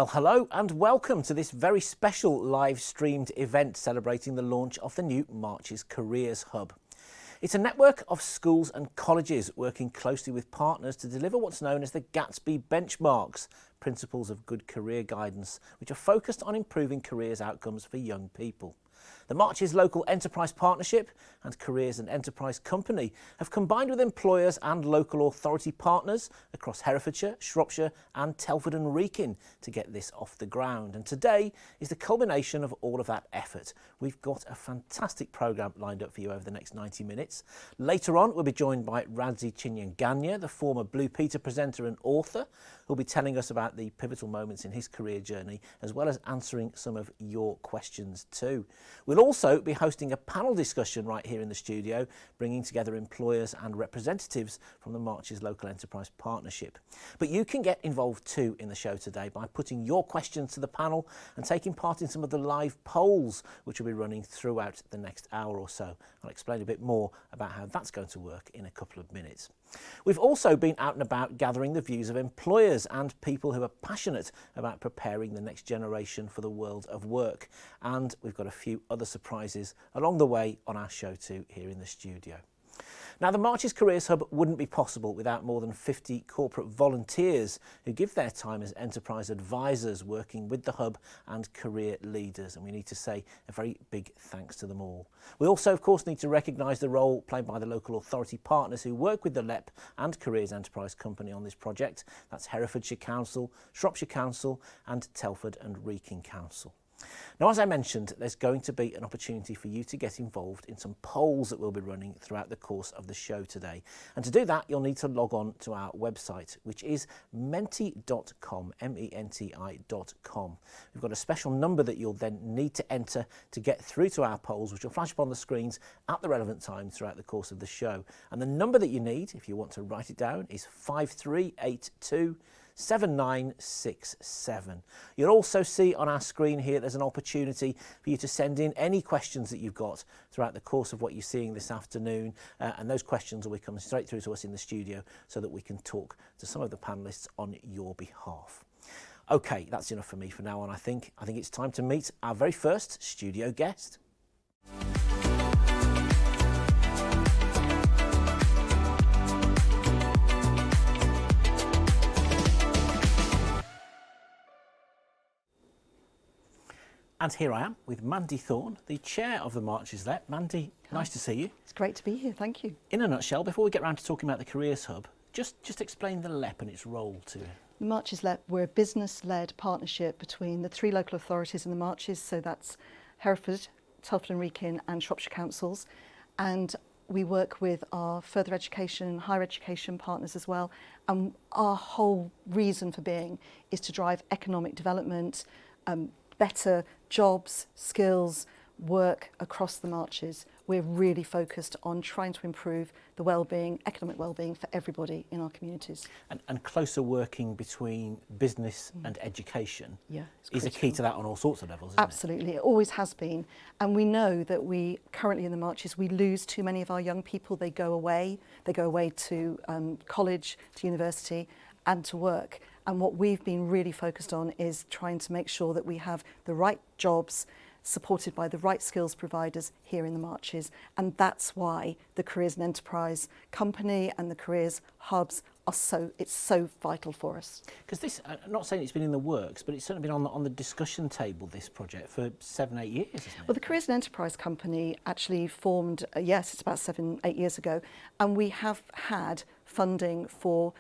Well, hello and welcome to this very special live streamed event celebrating the launch of the new Marches Careers Hub. It's a network of schools and colleges working closely with partners to deliver what's known as the Gatsby Benchmarks, principles of good career guidance, which are focused on improving careers outcomes for young people. The Marches Local Enterprise Partnership and Careers and Enterprise Company have combined with employers and local authority partners across Herefordshire, Shropshire and Telford and Wrekin to get this off the ground. And today is the culmination of all of that effort. We've got a fantastic programme lined up for you over the next 90 minutes. Later on, we'll be joined by Radzi Chinyanganya, the former Blue Peter presenter and author, who'll be telling us about the pivotal moments in his career journey, as well as answering some of your questions too. We'll also be hosting a panel discussion right here in the studio, bringing together employers and representatives from the Marches Local Enterprise Partnership. But you can get involved too in the show today by putting your questions to the panel and taking part in some of the live polls, which will be running throughout the next hour or so. I'll explain a bit more about how that's going to work in a couple of minutes. We've also been out and about gathering the views of employers and people who are passionate about preparing the next generation for the world of work. And we've got a few other surprises along the way on our show too here in the studio. Now, the Marches Careers Hub wouldn't be possible without more than 50 corporate volunteers who give their time as enterprise advisors working with the Hub and career leaders, and we need to say a very big thanks to them all. We also, of course, need to recognise the role played by the local authority partners who work with the LEP and Careers Enterprise Company on this project. That's Herefordshire Council, Shropshire Council and Telford and Wrekin Council. Now, as I mentioned, there's going to be an opportunity for you to get involved in some polls that we'll be running throughout the course of the show today. And to do that, you'll need to log on to our website, which is menti.com, MENTI.com. We've got a special number that you'll then need to enter to get through to our polls, which will flash up on the screens at the relevant time throughout the course of the show. And the number that you need, if you want to write it down, is 5382 7967. You'll also see on our screen here there's an opportunity for you to send in any questions that you've got throughout the course of what you're seeing this afternoon, and those questions will be coming straight through to us in the studio so that we can talk to some of the panellists on your behalf. Okay, that's enough for me for now on. I think it's time to meet our very first studio guest. And here I am with Mandy Thorne, the chair of the Marches LEP. Mandy, nice to see you. It's great to be here, thank you. In a nutshell, before we get round to talking about the Careers Hub, just explain the LEP and its role to The Marches LEP, we're a business-led partnership between the three local authorities in the Marches, so that's Hereford, Telford and Wrekin and Shropshire Councils, and we work with our further education, higher education partners as well, and our whole reason for being is to drive economic development, better jobs, skills, work across the Marches. We're really focused on trying to improve the well-being, economic well-being for everybody in our communities. And closer working between business and education is a key critical to that on all sorts of levels, isn't Absolutely, it always has been. And we know that we currently in the Marches, we lose too many of our young people. They go away to college, to university and to work. And what we've been really focused on is trying to make sure that we have the right jobs supported by the right skills providers here in the Marches. And that's why the Careers and Enterprise Company and the Careers Hubs are so vital for us. Because this, I'm not saying it's been in the works, but it's certainly been on the discussion table, this project, for 7-8 years, isn't it? Well, the Careers and Enterprise Company actually formed, yes, it's about 7-8 years ago, and we have had funding for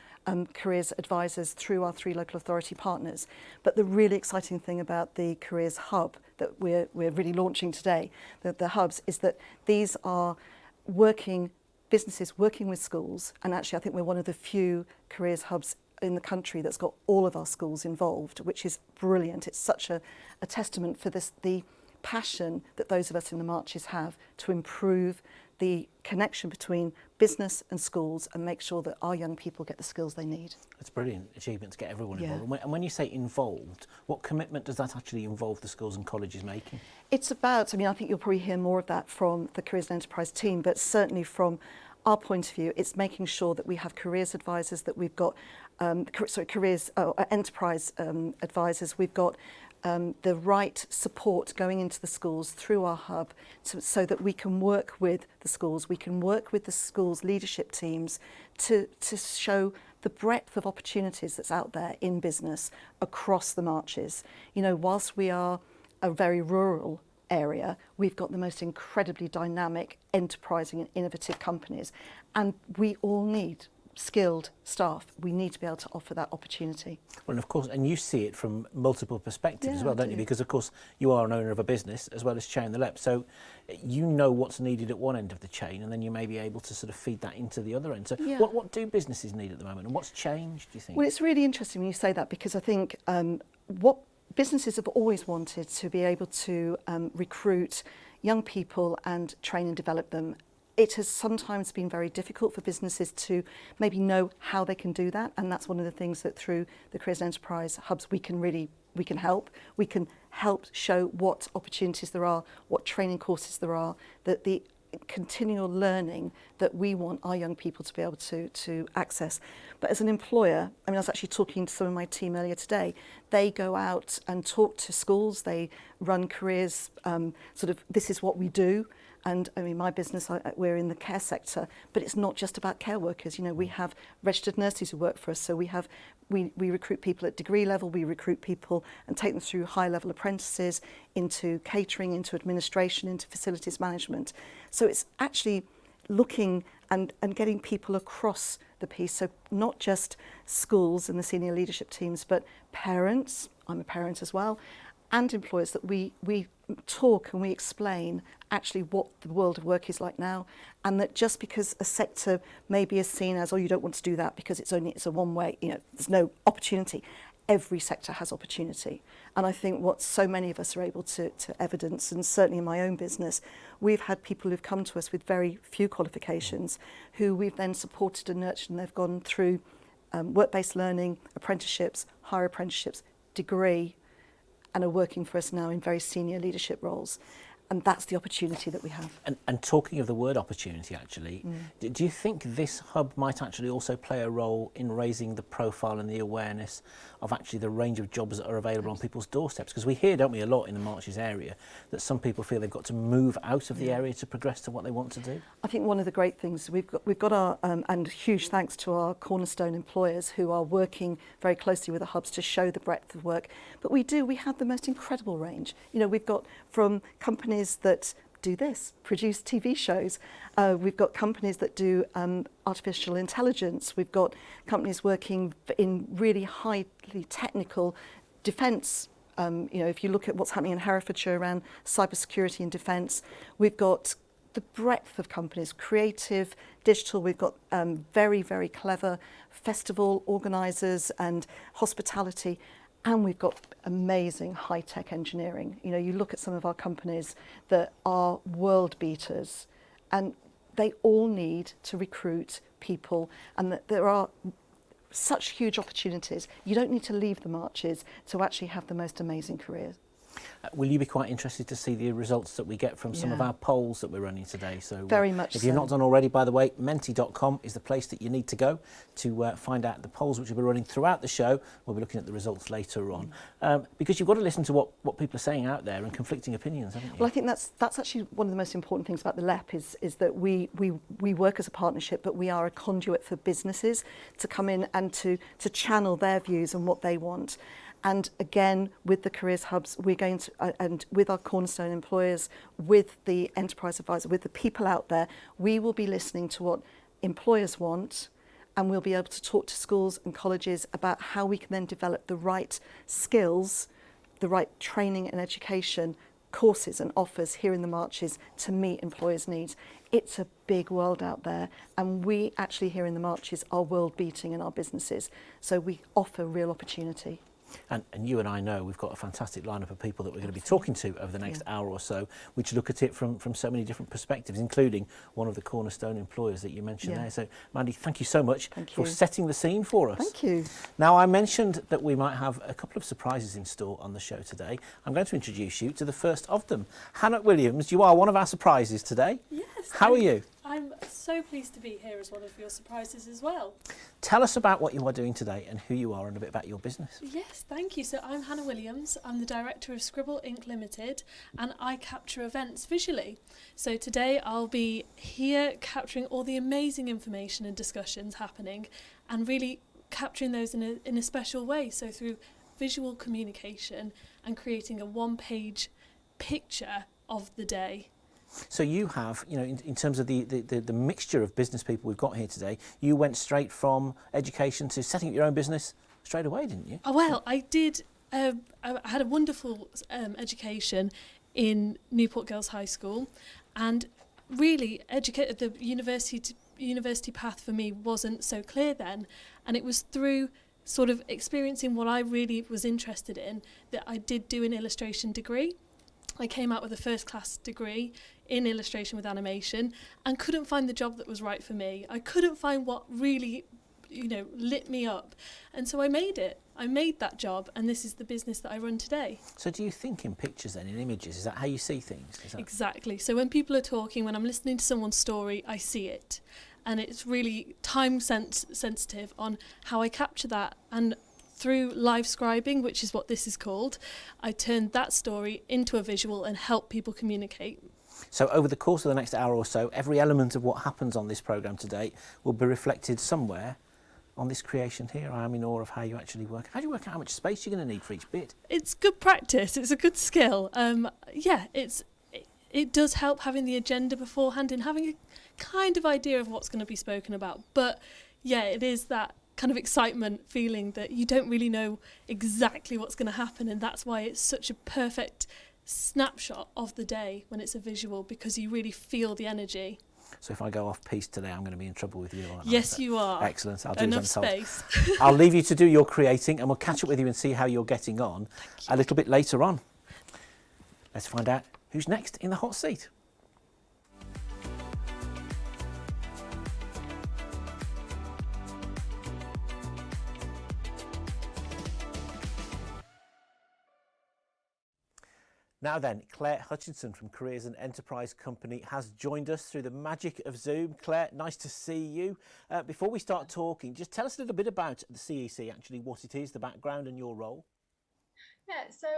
careers advisors through our three local authority partners. But the really exciting thing about the Careers Hub that we're really launching today, the hubs, is that these are businesses working with schools, and actually I think we're one of the few careers hubs in the country that's got all of our schools involved, which is brilliant. It's such a testament for the passion that those of us in the Marches have to improve the connection between business and schools and make sure that our young people get the skills they need. It's a brilliant achievement to get everyone involved. And when you say involved, what commitment does that actually involve the schools and colleges making? It's about, I think you'll probably hear more of that from the Careers and Enterprise team, but certainly from our point of view, it's making sure that we have careers advisors, that we've got careers enterprise advisors. We've got the right support going into the schools through our hub so that we can work with the schools, we can work with the schools' leadership teams to show the breadth of opportunities that's out there in business across the Marches. You know, whilst we are a very rural area, we've got the most incredibly dynamic, enterprising and innovative companies, and we all need skilled staff. We need to be able to offer that opportunity. Well, and of course, and you see it from multiple perspectives as well, I don't you? Because of course you are an owner of a business as well as chairing the LEP, so you know what's needed at one end of the chain, and then you may be able to sort of feed that into the other end. So what do businesses need at the moment, and what's changed, do you think? Well, it's really interesting when you say that, because I think what businesses have always wanted to be able to recruit young people and train and develop them. It has sometimes been very difficult for businesses to maybe know how they can do that, and that's one of the things that through the Careers and Enterprise Hubs we can help. We can help show what opportunities there are, what training courses there are, that the continual learning that we want our young people to be able to access. But as an employer, I mean, I was actually talking to some of my team earlier today. They go out and talk to schools, they run careers, this is what we do. And I mean, my business, we're in the care sector, but it's not just about care workers. You know, we have registered nurses who work for us. So we recruit people at degree level, we recruit people and take them through high level apprentices into catering, into administration, into facilities management. So it's actually looking and getting people across the piece. So not just schools and the senior leadership teams, but parents, I'm a parent as well, and employers, that we talk and we explain actually what the world of work is like now, and that just because a sector maybe is seen as, oh, you don't want to do that because it's a one way, you know, there's no opportunity. Every sector has opportunity. And I think what so many of us are able to evidence, and certainly in my own business, we've had people who've come to us with very few qualifications who we've then supported and nurtured, and they've gone through work-based learning, apprenticeships, higher apprenticeships, degree, and are working for us now in very senior leadership roles. And that's the opportunity that we have. And talking of the word opportunity, actually, do you think this hub might actually also play a role in raising the profile and the awareness of actually the range of jobs that are available on people's doorsteps? Because we hear, don't we, a lot in the Marches area that some people feel they've got to move out of the area to progress to what they want to do. I think one of the great things we've got our and huge thanks to our Cornerstone employers who are working very closely with the hubs to show the breadth of work. But we have the most incredible range. You know, we've got from companies that do this, produce TV shows. We've got companies that do artificial intelligence. We've got companies working in really highly technical defence. You know, if you look at what's happening in Herefordshire around cybersecurity and defence, we've got the breadth of companies, creative, digital. We've got very, very clever festival organisers and hospitality. And we've got amazing high-tech engineering. You know, you look at some of our companies that are world beaters, and they all need to recruit people, and that there are such huge opportunities. You don't need to leave the Marches to actually have the most amazing careers. Will you be quite interested to see the results that we get from some of our polls that we're running today? So very much if you've not done already, by the way, menti.com is the place that you need to go to find out the polls which will be running throughout the show. We'll be looking at the results later on, because you've got to listen to what people are saying out there and conflicting opinions, haven't you? Well, I think that's actually one of the most important things about the LEP is that we work as a partnership, but we are a conduit for businesses to come in and to channel their views and what they want. And again, with the careers hubs, we're going to, and with our Cornerstone employers, with the enterprise advisor, with the people out there, we will be listening to what employers want, and we'll be able to talk to schools and colleges about how we can then develop the right skills, the right training and education courses and offers here in the Marches to meet employers' needs. It's a big world out there, and we actually here in the Marches are world beating in our businesses. So we offer real opportunity. And you and I know we've got a fantastic lineup of people that we're going to be talking to over the next hour or so, which look at it from so many different perspectives, including one of the Cornerstone employers that you mentioned there. So, Mandy, thank you so much for setting the scene for us. Thank you. Now, I mentioned that we might have a couple of surprises in store on the show today. I'm going to introduce you to the first of them. Hannah Williams, you are one of our surprises today. Yes. How are you? I'm So pleased to be here as one of your surprises as well. Tell us about what you are doing today and who you are and a bit about your business. Yes, thank you. So I'm Hannah Williams. I'm the director of Scribble Ink Limited, and I capture events visually. So today I'll be here capturing all the amazing information and discussions happening, and really capturing those in a special way. So through visual communication and creating a one-page picture of the day. So you have, you know, in terms of the mixture of business people we've got here today, you went straight from education to setting up your own business straight away, didn't you? Oh, well, I did. I had a wonderful education in Newport Girls High School, and really the university path for me wasn't so clear then, and it was through sort of experiencing what I really was interested in that I did do an illustration degree. I came out with a first class degree in illustration with animation and couldn't find the job that was right for me. I couldn't find what really, lit me up. And so I made it. I made that job, and this is the business that I run today. So do you think in pictures then, in images? Is that how you see things? Exactly. So when people are talking, when I'm listening to someone's story, I see it. And it's really time sensitive on how I capture that. And through live scribing, which is what this is called, I turned that story into a visual and help people communicate. So over the course of the next hour or so, every element of what happens on this programme today will be reflected somewhere on this creation here. I am in awe of how you actually work. How do you work out how much space you're going to need for each bit? It's good practice. It's a good skill. It does help having the agenda beforehand and having a kind of idea of what's going to be spoken about. But yeah, it is that kind of excitement feeling that you don't really know exactly what's going to happen, and that's why it's such a perfect snapshot of the day when it's a visual, because you really feel the energy. So if I go off piece today, I'm going to be in trouble with you, aren't I? Yes, you are. Excellent. I'll do Enough as I'm told. space. I'll leave you to do your creating, and we'll catch up with you and see how you're getting on a little bit later on. Let's find out who's next in the hot seat. Now then, Claire Hutchinson from Careers and Enterprise Company has joined us through the magic of Zoom. Claire, nice to see you. Before we start talking, just tell us a little bit about the CEC, actually, what it is, the background and your role. Yeah, so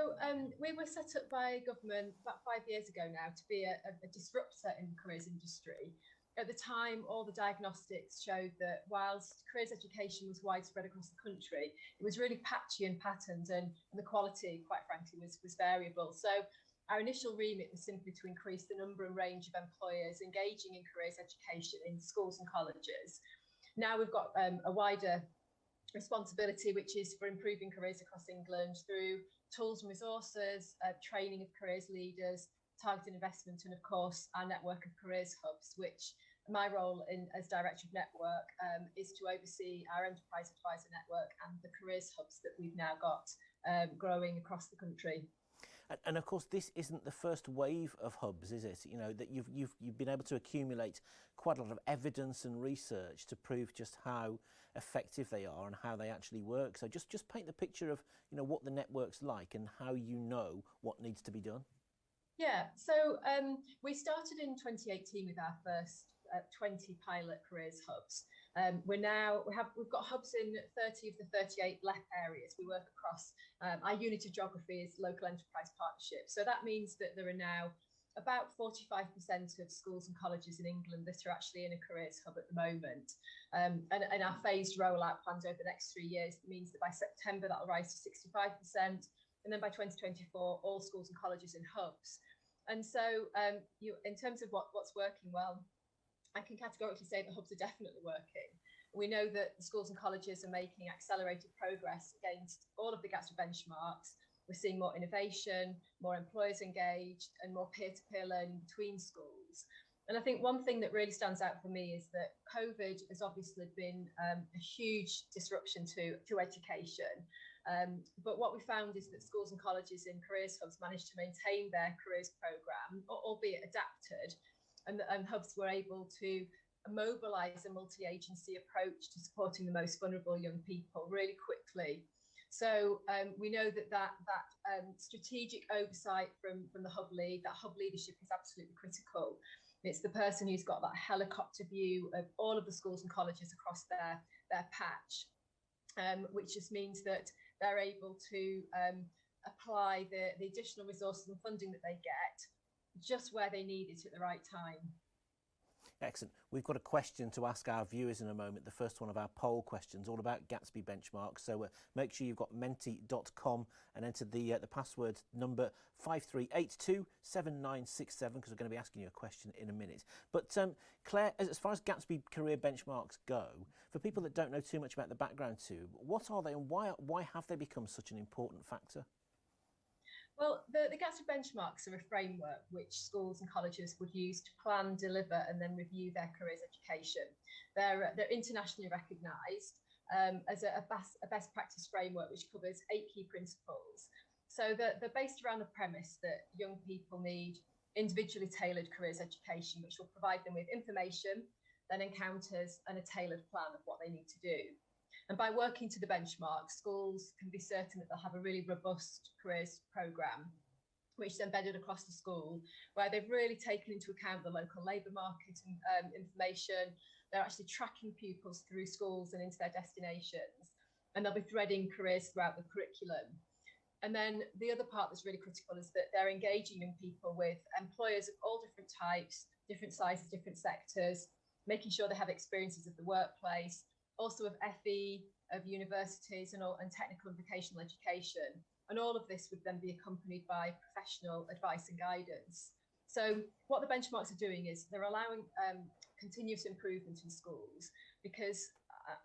we were set up by government about 5 years ago now to be a disruptor in the careers industry. At the time, all the diagnostics showed that whilst careers education was widespread across the country, it was really patchy in patterns, and the quality, quite frankly, was variable. So our initial remit was simply to increase the number and range of employers engaging in careers education in schools and colleges. Now we've got a wider responsibility, which is for improving careers across England through tools and resources, training of careers leaders, targeted investment, and of course our network of careers hubs, which my role as director of network is to oversee our enterprise advisor network and the careers hubs that we've now got growing across the country. And of course, this isn't the first wave of hubs, is it? You know, that you've been able to accumulate quite a lot of evidence and research to prove just how effective they are and how they actually work. So just paint the picture of, you know, what the network's like and how you know what needs to be done. Yeah, so we started in 2018 with our first 20 pilot careers hubs. We've got hubs in 30 of the 38 LEP areas. We work across our unit of geography is local enterprise partnerships. So that means that there are now about 45% of schools and colleges in England that are actually in a careers hub at the moment. And our phased rollout plans over the next 3 years means that by September that'll rise to 65%. And then by 2024, all schools and colleges in hubs. And so in terms of what's working well, I can categorically say that hubs are definitely working. We know that the schools and colleges are making accelerated progress against all of the Gaster Benchmarks. We're seeing more innovation, more employers engaged, and more peer-to-peer learning between schools. And I think one thing that really stands out for me is that COVID has obviously been a huge disruption to education. But what we found is that schools and colleges in careers hubs managed to maintain their careers programme, albeit adapted, and hubs were able to mobilise a multi-agency approach to supporting the most vulnerable young people really quickly. So we know that strategic oversight from the hub lead, that hub leadership is absolutely critical. It's the person who's got that helicopter view of all of the schools and colleges across their patch, which just means that they're able to apply the additional resources and funding that they get just where they need it at the right time. Excellent. We've got a question to ask our viewers in a moment, the first one of our poll questions, all about Gatsby Benchmarks. So make sure you've got menti.com and enter the password number 53827967, because we're going to be asking you a question in a minute. But Claire, as far as Gatsby career benchmarks go, for people that don't know too much about the background to, what are they and why have they become such an important factor? Well, the Gaster Benchmarks are a framework which schools and colleges would use to plan, deliver and then review their careers education. They're internationally recognised as a best practice framework which covers 8 key principles. So they're based around the premise that young people need individually tailored careers education, which will provide them with information, then encounters and a tailored plan of what they need to do. And by working to the benchmark, schools can be certain that they'll have a really robust careers programme, which is embedded across the school, where they've really taken into account the local labour market and information. They're actually tracking pupils through schools and into their destinations, and they'll be threading careers throughout the curriculum. And then the other part that's really critical is that they're engaging young people with employers of all different types, different sizes, different sectors, making sure they have experiences of the workplace, also of FE, of universities and technical and vocational education. And all of this would then be accompanied by professional advice and guidance. So what the benchmarks are doing is they're allowing continuous improvement in schools, because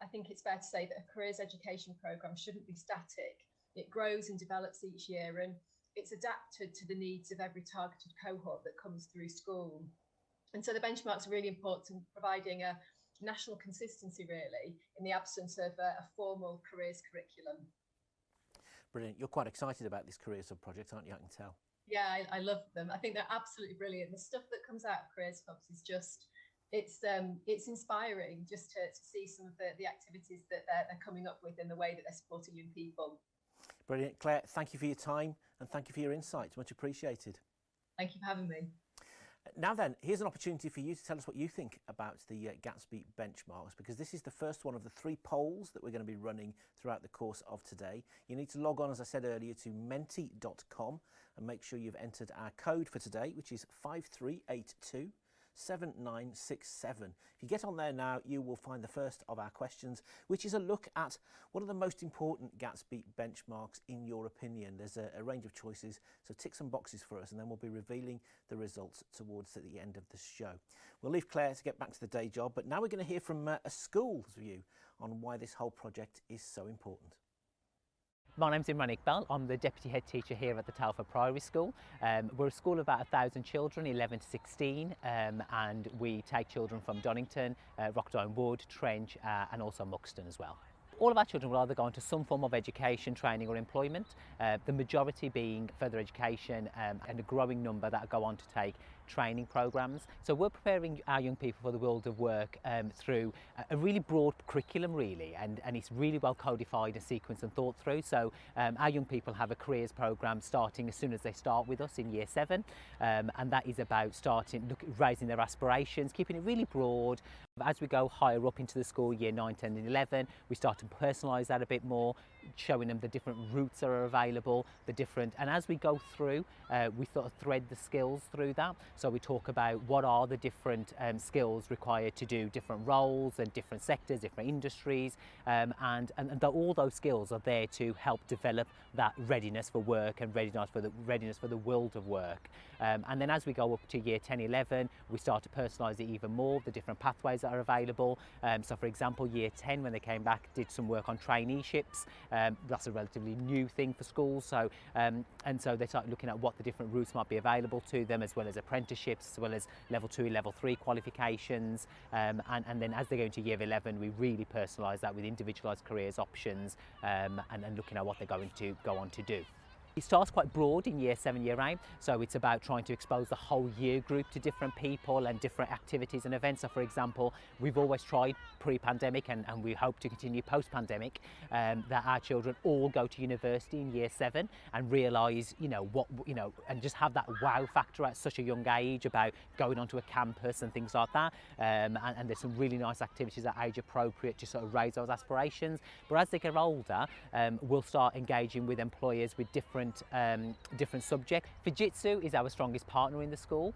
I think it's fair to say that a careers education programme shouldn't be static. It grows and develops each year, and it's adapted to the needs of every targeted cohort that comes through school. And so the benchmarks are really important in providing a national consistency, really, in the absence of a formal careers curriculum. Brilliant. You're quite excited about this Careers Hub project, aren't you? I can tell. Yeah, I love them. I think they're absolutely brilliant. The stuff that comes out of Careers Hubs is just, it's inspiring just to see some of the activities that they're coming up with and the way that they're supporting young people. Brilliant. Claire, thank you for your time and thank you for your insights. Much appreciated. Thank you for having me. Now then, here's an opportunity for you to tell us what you think about the Gatsby Benchmarks, because this is the first one of the 3 polls that we're going to be running throughout the course of today. You need to log on, as I said earlier, to menti.com and make sure you've entered our code for today, which is 53827967. If you get on there now, you will find the first of our questions, which is a look at what are the most important Gatsby benchmarks in your opinion. There's a range of choices, so tick some boxes for us and then we'll be revealing the results towards the end of the show. We'll leave Claire to get back to the day job, but now we're going to hear from a school's view on why this whole project is so important. My name's Imran Iqbal. I'm the Deputy Head Teacher here at the Telford Primary School. We're a school of about 1,000 children, 11 to 16, and we take children from Donington, Rockdine Wood, Trench and also Muxton as well. All of our children will either go into some form of education, training or employment, the majority being further education and a growing number that go on to take training programmes. So we're preparing our young people for the world of work through a really broad curriculum really, and it's really well codified and sequenced and thought through. So our young people have a careers programme starting as soon as they start with us in year 7, and that is about raising their aspirations, keeping it really broad. As we go higher up into the school, year 9, 10 and 11, we start to personalise that a bit more, showing them the different routes that are available, and as we go through, we sort of thread the skills through that. So we talk about what are the different skills required to do different roles and different sectors, different industries, and all those skills are there to help develop that readiness for work and readiness for the world of work. And then as we go up to year 10, 11, we start to personalise it even more, the different pathways that are available. So for example, year 10, when they came back, did some work on traineeships. That's a relatively new thing for schools. So and so they started looking at what the different routes might be available to them, as well as apprenticeships, as well as level 2, level 3 qualifications. And then as they go into year 11, we really personalise that with individualised careers options, and looking at what they're going to go on to do. It starts quite broad in year 7, year 8, so it's about trying to expose the whole year group to different people and different activities and events. So for example, we've always tried pre-pandemic and we hope to continue post-pandemic that our children all go to university in year 7 and realise, and just have that wow factor at such a young age about going onto a campus and things like that. And there's some really nice activities that are age appropriate to sort of raise those aspirations. But as they get older, we'll start engaging with employers with different subjects. Fujitsu is our strongest partner in the school.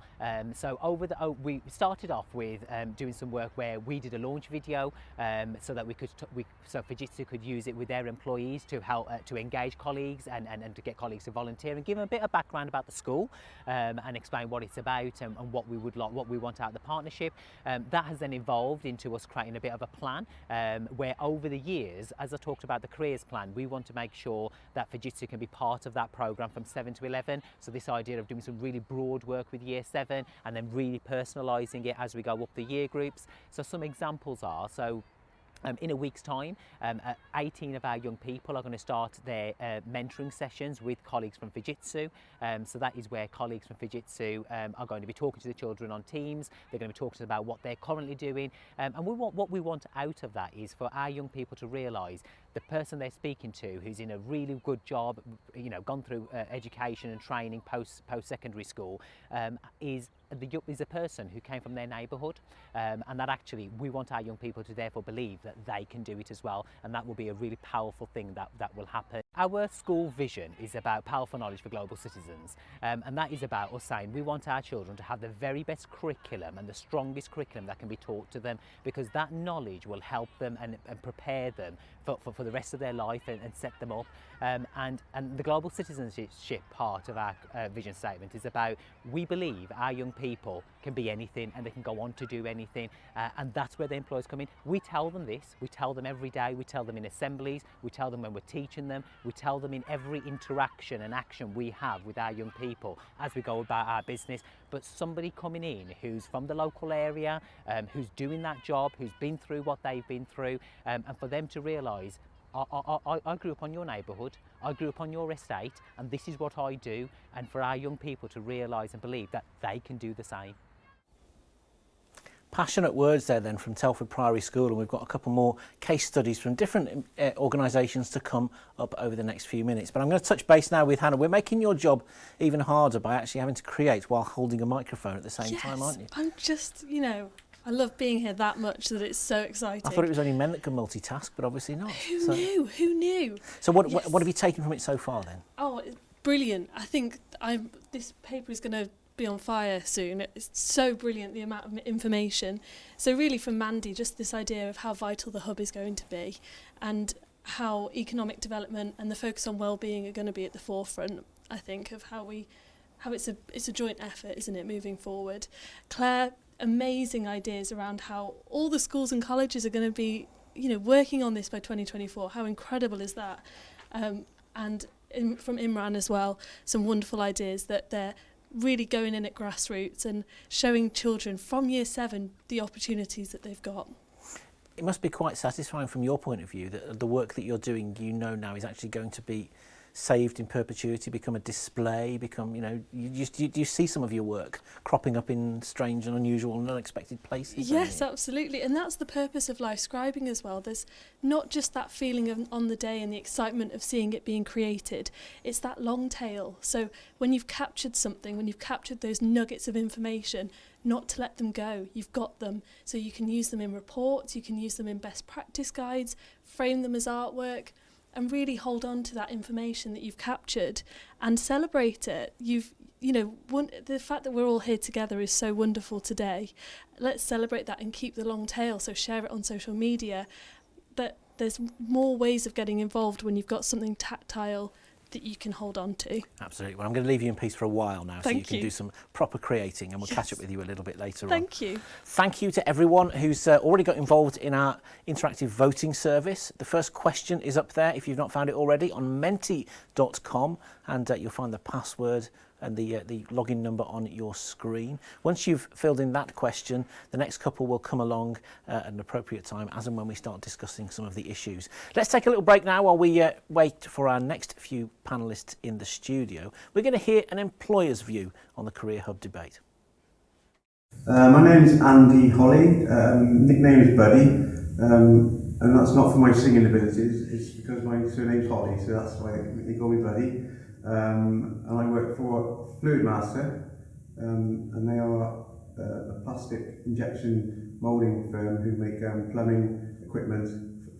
So we started off with doing some work where we did a launch video so that so Fujitsu could use it with their employees to help to engage colleagues and to get colleagues to volunteer and give them a bit of background about the school and explain what it's about and what we want out of the partnership. That has then evolved into us creating a bit of a plan where over the years, as I talked about the careers plan, we want to make sure that Fujitsu can be part of that programme from 7 to 11. So this idea of doing some really broad work with year 7 and then really personalising it as we go up the year groups. So some examples are, in a week's time, 18 of our young people are going to start their mentoring sessions with colleagues from Fujitsu. So that is where colleagues from Fujitsu are going to be talking to the children on Teams. They're going to be talking about what they're currently doing. And what we want out of that is for our young people to realise the person they're speaking to, who's in a really good job, gone through education and training post-secondary school, is a person who came from their neighbourhood, and that actually we want our young people to therefore believe that they can do it as well, and that will be a really powerful thing that will happen. Our school vision is about powerful knowledge for global citizens, and that is about us saying we want our children to have the very best curriculum and the strongest curriculum that can be taught to them, because that knowledge will help them and prepare them for the rest of their life and set them up. And the global citizenship part of our vision statement is about, we believe our young people can be anything and they can go on to do anything, and that's where the employers come in. We tell them this, we tell them every day, we tell them in assemblies, we tell them when we're teaching them, we tell them in every interaction and action we have with our young people as we go about our business. But somebody coming in who's from the local area, who's doing that job, who's been through what they've been through, and for them to realise, I grew up on your neighbourhood, I grew up on your estate, and this is what I do, and for our young people to realise and believe that they can do the same. Passionate words there then from Telford Priory School, and we've got a couple more case studies from different organisations to come up over the next few minutes. But I'm going to touch base now with Hannah. We're making your job even harder by actually having to create while holding a microphone at the same time, aren't you? I'm just, I love being here that much that it's so exciting. I thought it was only men that can multitask, but obviously not. Who knew? Who knew? So what have you taken from it so far then? Oh, it's brilliant. I think this paper is going to be on fire soon. It's so brilliant, the amount of information. So really from Mandy, just this idea of how vital the hub is going to be and how economic development and the focus on well-being are going to be at the forefront, I think, of how it's a joint effort, isn't it, moving forward. Claire, amazing ideas around how all the schools and colleges are going to be, working on this by 2024. How incredible is that? From Imran as well, some wonderful ideas that they're really going in at grassroots and showing children from year 7 the opportunities that they've got. It must be quite satisfying from your point of view that the work that you're doing, now is actually going to be saved in perpetuity, become a display, you see some of your work cropping up in strange and unusual and unexpected places. Yes, absolutely. And that's the purpose of live scribing as well. There's not just that feeling of on the day and the excitement of seeing it being created, it's that long tail. So when you've captured something, when you've captured those nuggets of information, not to let them go, you've got them. So you can use them in reports, you can use them in best practice guides, frame them as artwork, and really hold on to that information that you've captured and celebrate it. The fact that we're all here together is so wonderful today. Let's celebrate that and keep the long tail, so share it on social media. But there's more ways of getting involved when you've got something tactile that you can hold on to. Absolutely. Well, I'm going to leave you in peace for a while now, so you can do some proper creating, and we'll catch up with you a little bit later on. Thank you. Thank you to everyone who's already got involved in our interactive voting service. The first question is up there, if you've not found it already, on menti.com, and you'll find the password and the login number on your screen. Once you've filled in that question, the next couple will come along at an appropriate time as and when we start discussing some of the issues. Let's take a little break now while we wait for our next few panellists in the studio. We're going to hear an employer's view on the Career Hub debate. My name is Andy Holly, nickname is Buddy, and that's not for my singing abilities, it's because my surname's Holly, so that's why they call me Buddy. And I work for Fluid Master, and they are a plastic injection moulding firm who make plumbing equipment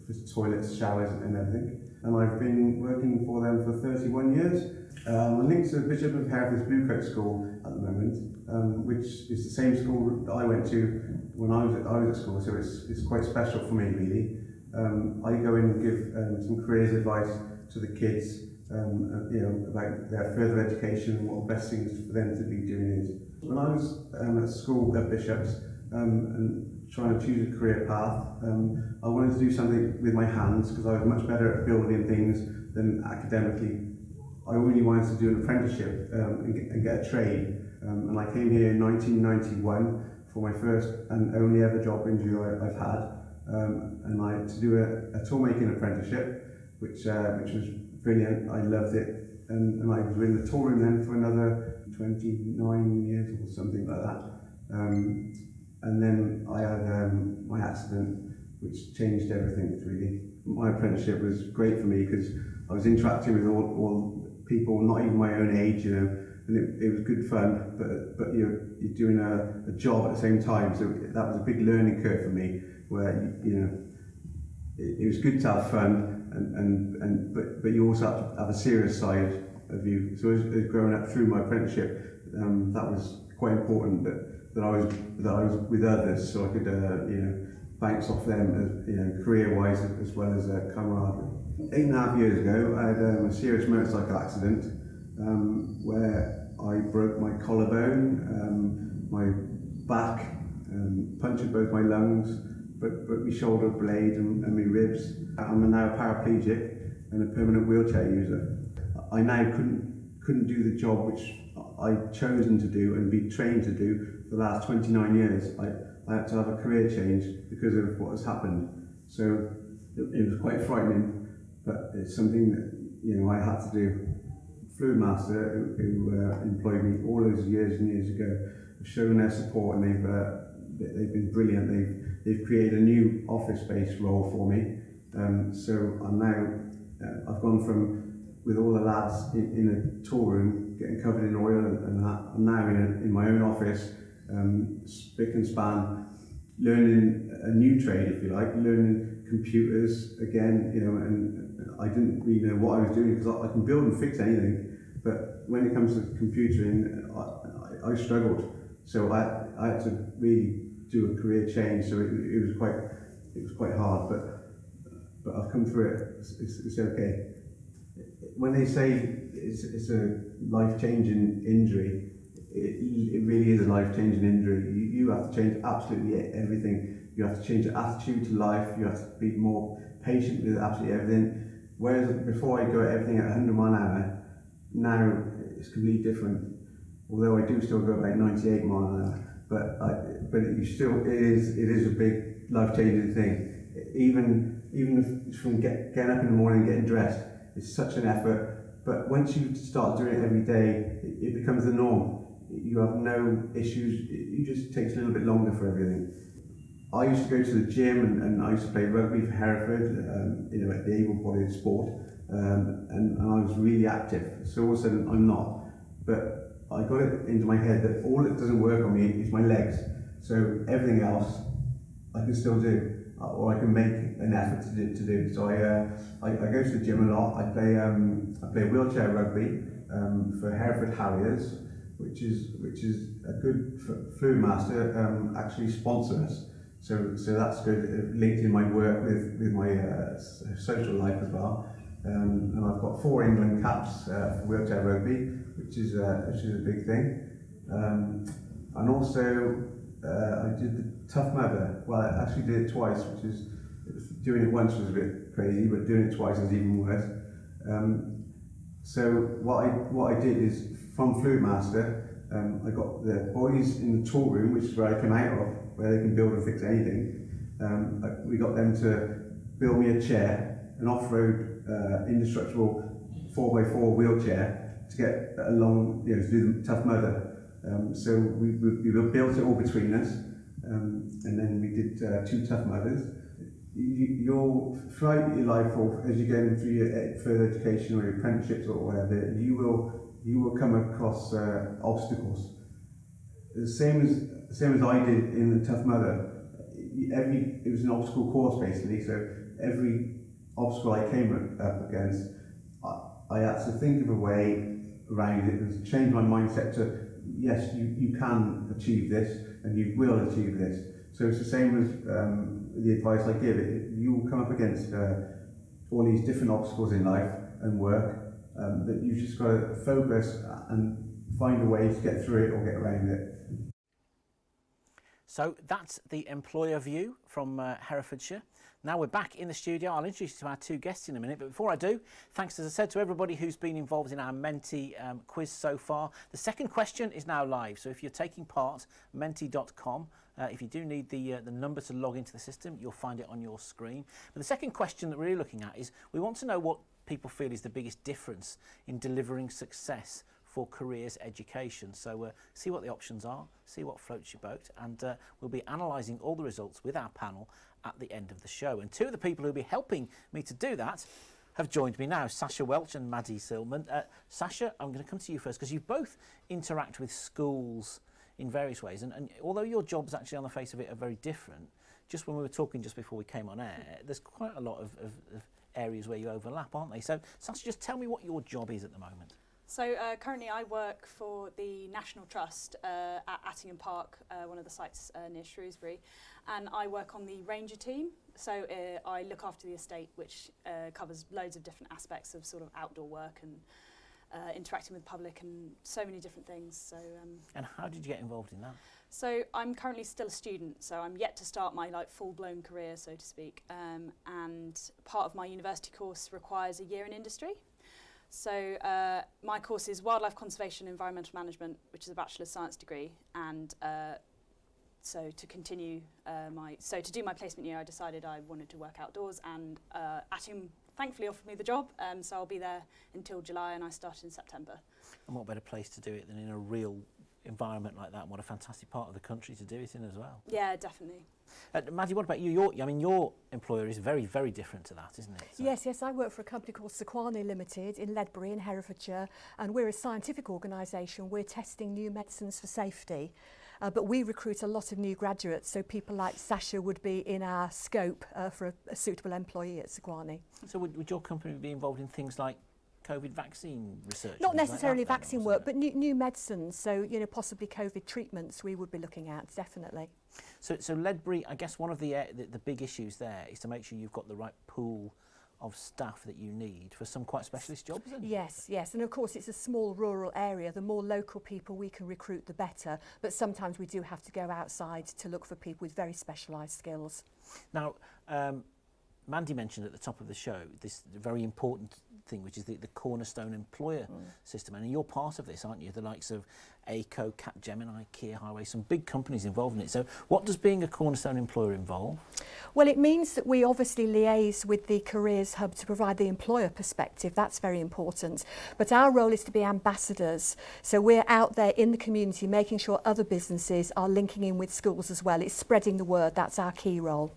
for toilets, showers and everything. And I've been working for them for 31 years. I'm linked to Bishop of Hereford's Bluecoat School at the moment, which is the same school that I went to when I was at school, so it's quite special for me really. I go in and give some careers advice to the kids, about their further education and what the best things for them to be doing is. When I was at school at Bishop's and trying to choose a career path, I wanted to do something with my hands because I was much better at building things than academically. I really wanted to do an apprenticeship and get a trade, and I came here in 1991 for my first and only ever job interview I've had, and I had to do a tool making apprenticeship, which was brilliant. I loved it, and I was in the tool room then for another 29 years or something like that, and then I had my accident, which changed everything really. My apprenticeship was great for me because I was interacting with all people not even my own age, and it was good fun, but you're doing a job at the same time, so that was a big learning curve for me, where it was good to have fun, but you also have to have a serious side of you. So as growing up through my apprenticeship, that was quite important that I was with others, so I could bounce off them as career-wise as well as camaraderie. 8.5 years ago, I had a serious motorcycle accident where I broke my collarbone, my back, punctured both my lungs, broke my shoulder blade and my ribs. I'm now a paraplegic and a permanent wheelchair user. I now couldn't do the job which I'd chosen to do and be trained to do for the last 29 years. I had to have a career change because of what has happened. So it was quite frightening. But it's something that I had to do. Fluid Master, who employed me all those years and years ago, have shown their support, and they've been brilliant. They've created a new office-based role for me. So I'm now I've gone from with all the lads in a tool room getting covered in oil and that. I'm now in my own office, spick and span, learning a new trade, if you like, learning computers again, and I didn't really know what I was doing because I can build and fix anything, but when it comes to computing, I struggled. So I had to really do a career change. So it was quite hard, but I've come through it. It's okay. When they say it's a life-changing injury, it really is a life-changing injury. You have to change absolutely everything. You have to change your attitude to life. You have to be more patient with absolutely everything. Whereas before I go at everything at 100 mile an hour, now it's completely different. Although I do still go about 98 mile an hour, but it is a big life-changing thing. Even from getting up in the morning and getting dressed, it's such an effort. But once you start doing it every day, it becomes the norm. You have no issues. It just takes a little bit longer for everything. I used to go to the gym and I used to play rugby for Hereford, at the able-bodied sport, and I was really active. So all of a sudden I'm not. But I got it into my head that all that doesn't work on me is my legs. So everything else I can still do, or I can make an effort to do. So I go to the gym a lot. I play wheelchair rugby for Hereford Harriers, which is a good Fluid Master actually sponsor us. So that's good. Linked in my work with my social life as well. And I've got 4 England caps for wheelchair rugby, which is a big thing. And also I did the Tough Mudder. Well, I actually did it twice, doing it once was a bit crazy, but doing it twice is even worse. So what I did is, from Fluid Master, I got the boys in the taught room, which is where I came out of, where they can build and fix anything. We got them to build me a chair, an off-road indestructible 4x4 wheelchair to get along, to do the Tough Mudder. So we built it all between us, and then we did 2 Tough Mudders. You'll, throughout your life, or as you get into your further education or your apprenticeships or whatever, you will come across obstacles. The same as I did in the Tough Mudder. It was an obstacle course basically. So every obstacle I came up against, I had to think of a way around it and change my mindset to, yes, you can achieve this and you will achieve this. So it's the same as the advice I give. You will come up against all these different obstacles in life and work, that you've just got to focus and find a way to get through it or get around it. So that's the employer view from Herefordshire. Now we're back in the studio. I'll introduce you to our 2 guests in a minute, but before I do, thanks, as I said, to everybody who's been involved in our Menti quiz so far. The second question is now live, so if you're taking part, menti.com. If you do need the number to log into the system, you'll find it on your screen. But the second question that we're really looking at is, we want to know what people feel is the biggest difference in delivering success for careers education. So see what the options are, see what floats your boat, and we'll be analysing all the results with our panel at the end of the show. And 2 of the people who'll be helping me to do that have joined me now, Sasha Welch and Maddie Sillman. Sasha, I'm going to come to you first, because you both interact with schools in various ways, and although your jobs actually on the face of it are very different, just when we were talking just before we came on air, there's quite a lot of areas where you overlap, aren't they? So Sasha, just tell me what your job is at the moment. So currently I work for the National Trust at Attingham Park, one of the sites near Shrewsbury, and I work on the ranger team. So I look after the estate, which covers loads of different aspects of sort of outdoor work and interacting with the public and so many different things. So. And how did you get involved in that? So I'm currently still a student, so I'm yet to start my full-blown career, so to speak. And part of my university course requires a year in industry. So my course is Wildlife Conservation and Environmental Management, which is a Bachelor of Science degree. And so to continue to do my placement year, I decided I wanted to work outdoors, and Attingham thankfully offered me the job, so I'll be there until July, and I started in September. And what better place to do it than in a real environment like that, and what a fantastic part of the country to do it in as well. Yeah, definitely. Maddie, what about you? Your employer is very, very different to that, isn't it? So. Yes, I work for a company called Sequani Limited in Ledbury in Herefordshire, and we're a scientific organisation. We're testing new medicines for safety. But we recruit a lot of new graduates, so people like Sasha would be in our scope for a suitable employee at Sequani. So would your company be involved in things like COVID vaccine research? Not necessarily vaccine work, but new medicines, so possibly COVID treatments we would be looking at, definitely. So Ledbury, I guess one of the big issues there is to make sure you've got the right pool of staff that you need for some quite specialist jobs, isn't it? Yes, and of course it's a small rural area. The more local people we can recruit, the better. But sometimes we do have to go outside to look for people with very specialised skills. Now, Mandy mentioned at the top of the show this very important thing, which is the Cornerstone employer system, and you're part of this, aren't you? The likes of ACO, Capgemini, Kia Highway, some big companies involved in it. So what does being a Cornerstone employer involve? Well, it means that we obviously liaise with the Careers Hub to provide the employer perspective. That's very important. But our role is to be ambassadors. So we're out there in the community making sure other businesses are linking in with schools as well. It's spreading the word. That's our key role.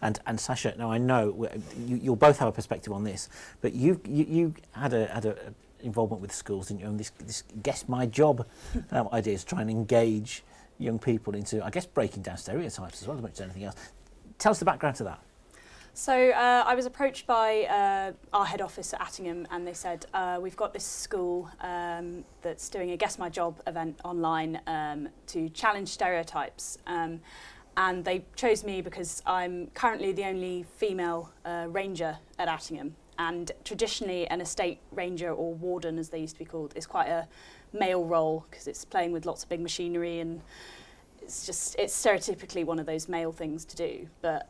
And Sasha, now I know you'll both have a perspective on this, but you had a involvement with schools, didn't you? And this guess my job idea is to try and engage young people into, I guess, breaking down stereotypes as well as much as anything else. Tell us the background to that. So I was approached by our head office at Attingham, and they said, we've got this school that's doing a Guess My Job event online to challenge stereotypes. And they chose me because I'm currently the only female ranger at Attingham. And traditionally, an estate ranger, or warden as they used to be called, is quite a male role because it's playing with lots of big machinery, and it's stereotypically one of those male things to do. But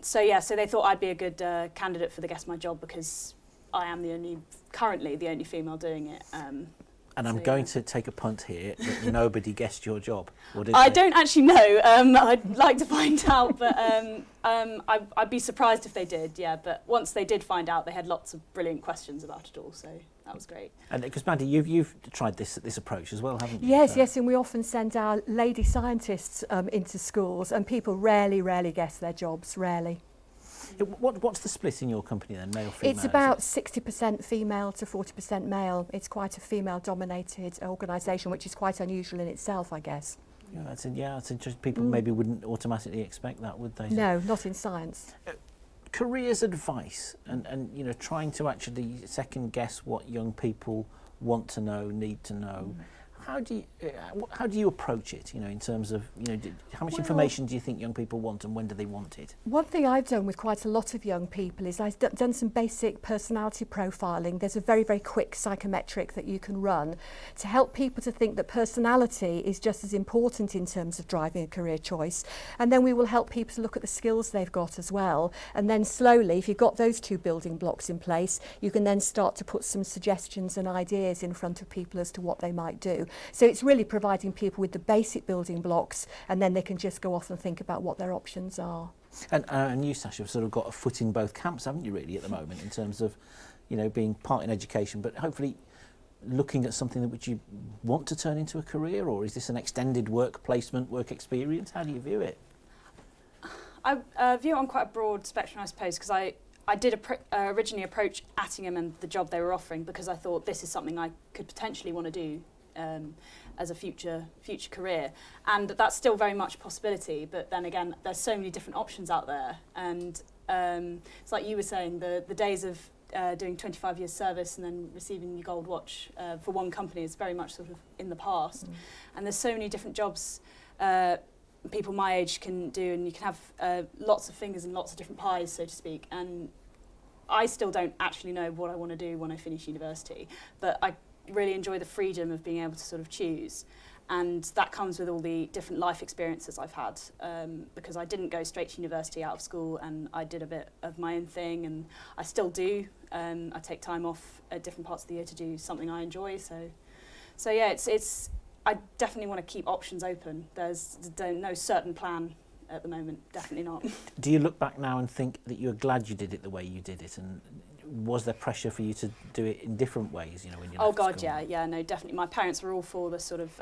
so they thought I'd be a good candidate for the Guess My Job because I am currently the only female doing it. And I'm going to take a punt here that nobody guessed your job. Or did I they? don't actually know. I'd like to find out, but I'd be surprised if they did, yeah. But once they did find out, they had lots of brilliant questions about it all, so that was great. And because Maddie, you've tried this approach as well, haven't you? Yes, yes, and we often send our lady scientists into schools, and people rarely guess their jobs, rarely. What's the split in your company then, male, female? It's about 60% female to 40% male. It's quite a female-dominated organisation, which is quite unusual in itself, I guess. Yeah, that's interesting. People maybe wouldn't automatically expect that, would they? No, not in science. Careers advice and you know, trying to actually second guess what young people want to know, need to know. How do you approach it, you know, in terms of, you know, how much information do you think young people want and when do they want it? One thing I've done with quite a lot of young people is I've done some basic personality profiling. There's a very, very quick psychometric that you can run to help people to think that personality is just as important in terms of driving a career choice. And then we will help people to look at the skills they've got as well. And then slowly, if you've got those two building blocks in place, you can then start to put some suggestions and ideas in front of people as to what they might do. So it's really providing people with the basic building blocks, and then they can just go off and think about what their options are. And you, Sasha, have sort of got a foot in both camps, haven't you, really, at the moment, in terms of, you know, being part in education, but hopefully looking at something that which you want to turn into a career, or is this an extended work placement, work experience? How do you view it? I view it on quite a broad spectrum, I suppose, because I did originally approach Attingham and the job they were offering because I thought this is something I could potentially want to do as a future career, and that's still very much a possibility. But then again, there's so many different options out there, and it's like you were saying, the days of doing 25 years service and then receiving your gold watch for one company is very much sort of in the past. And there's so many different jobs people my age can do, and you can have lots of fingers in lots of different pies, so to speak. And I still don't actually know what I want to do when I finish university, but I really enjoy the freedom of being able to sort of choose, and that comes with all the different life experiences I've had, because I didn't go straight to university out of school, and I did a bit of my own thing, and I still do. I take time off at different parts of the year to do something I enjoy, so yeah, it's I definitely want to keep options open. There's no certain plan at the moment, definitely not. Do you look back now and think that you're glad you did it the way you did it, and was there pressure for you to do it in different ways, you know, when you left God, school? yeah, no, definitely. My parents were all for the sort of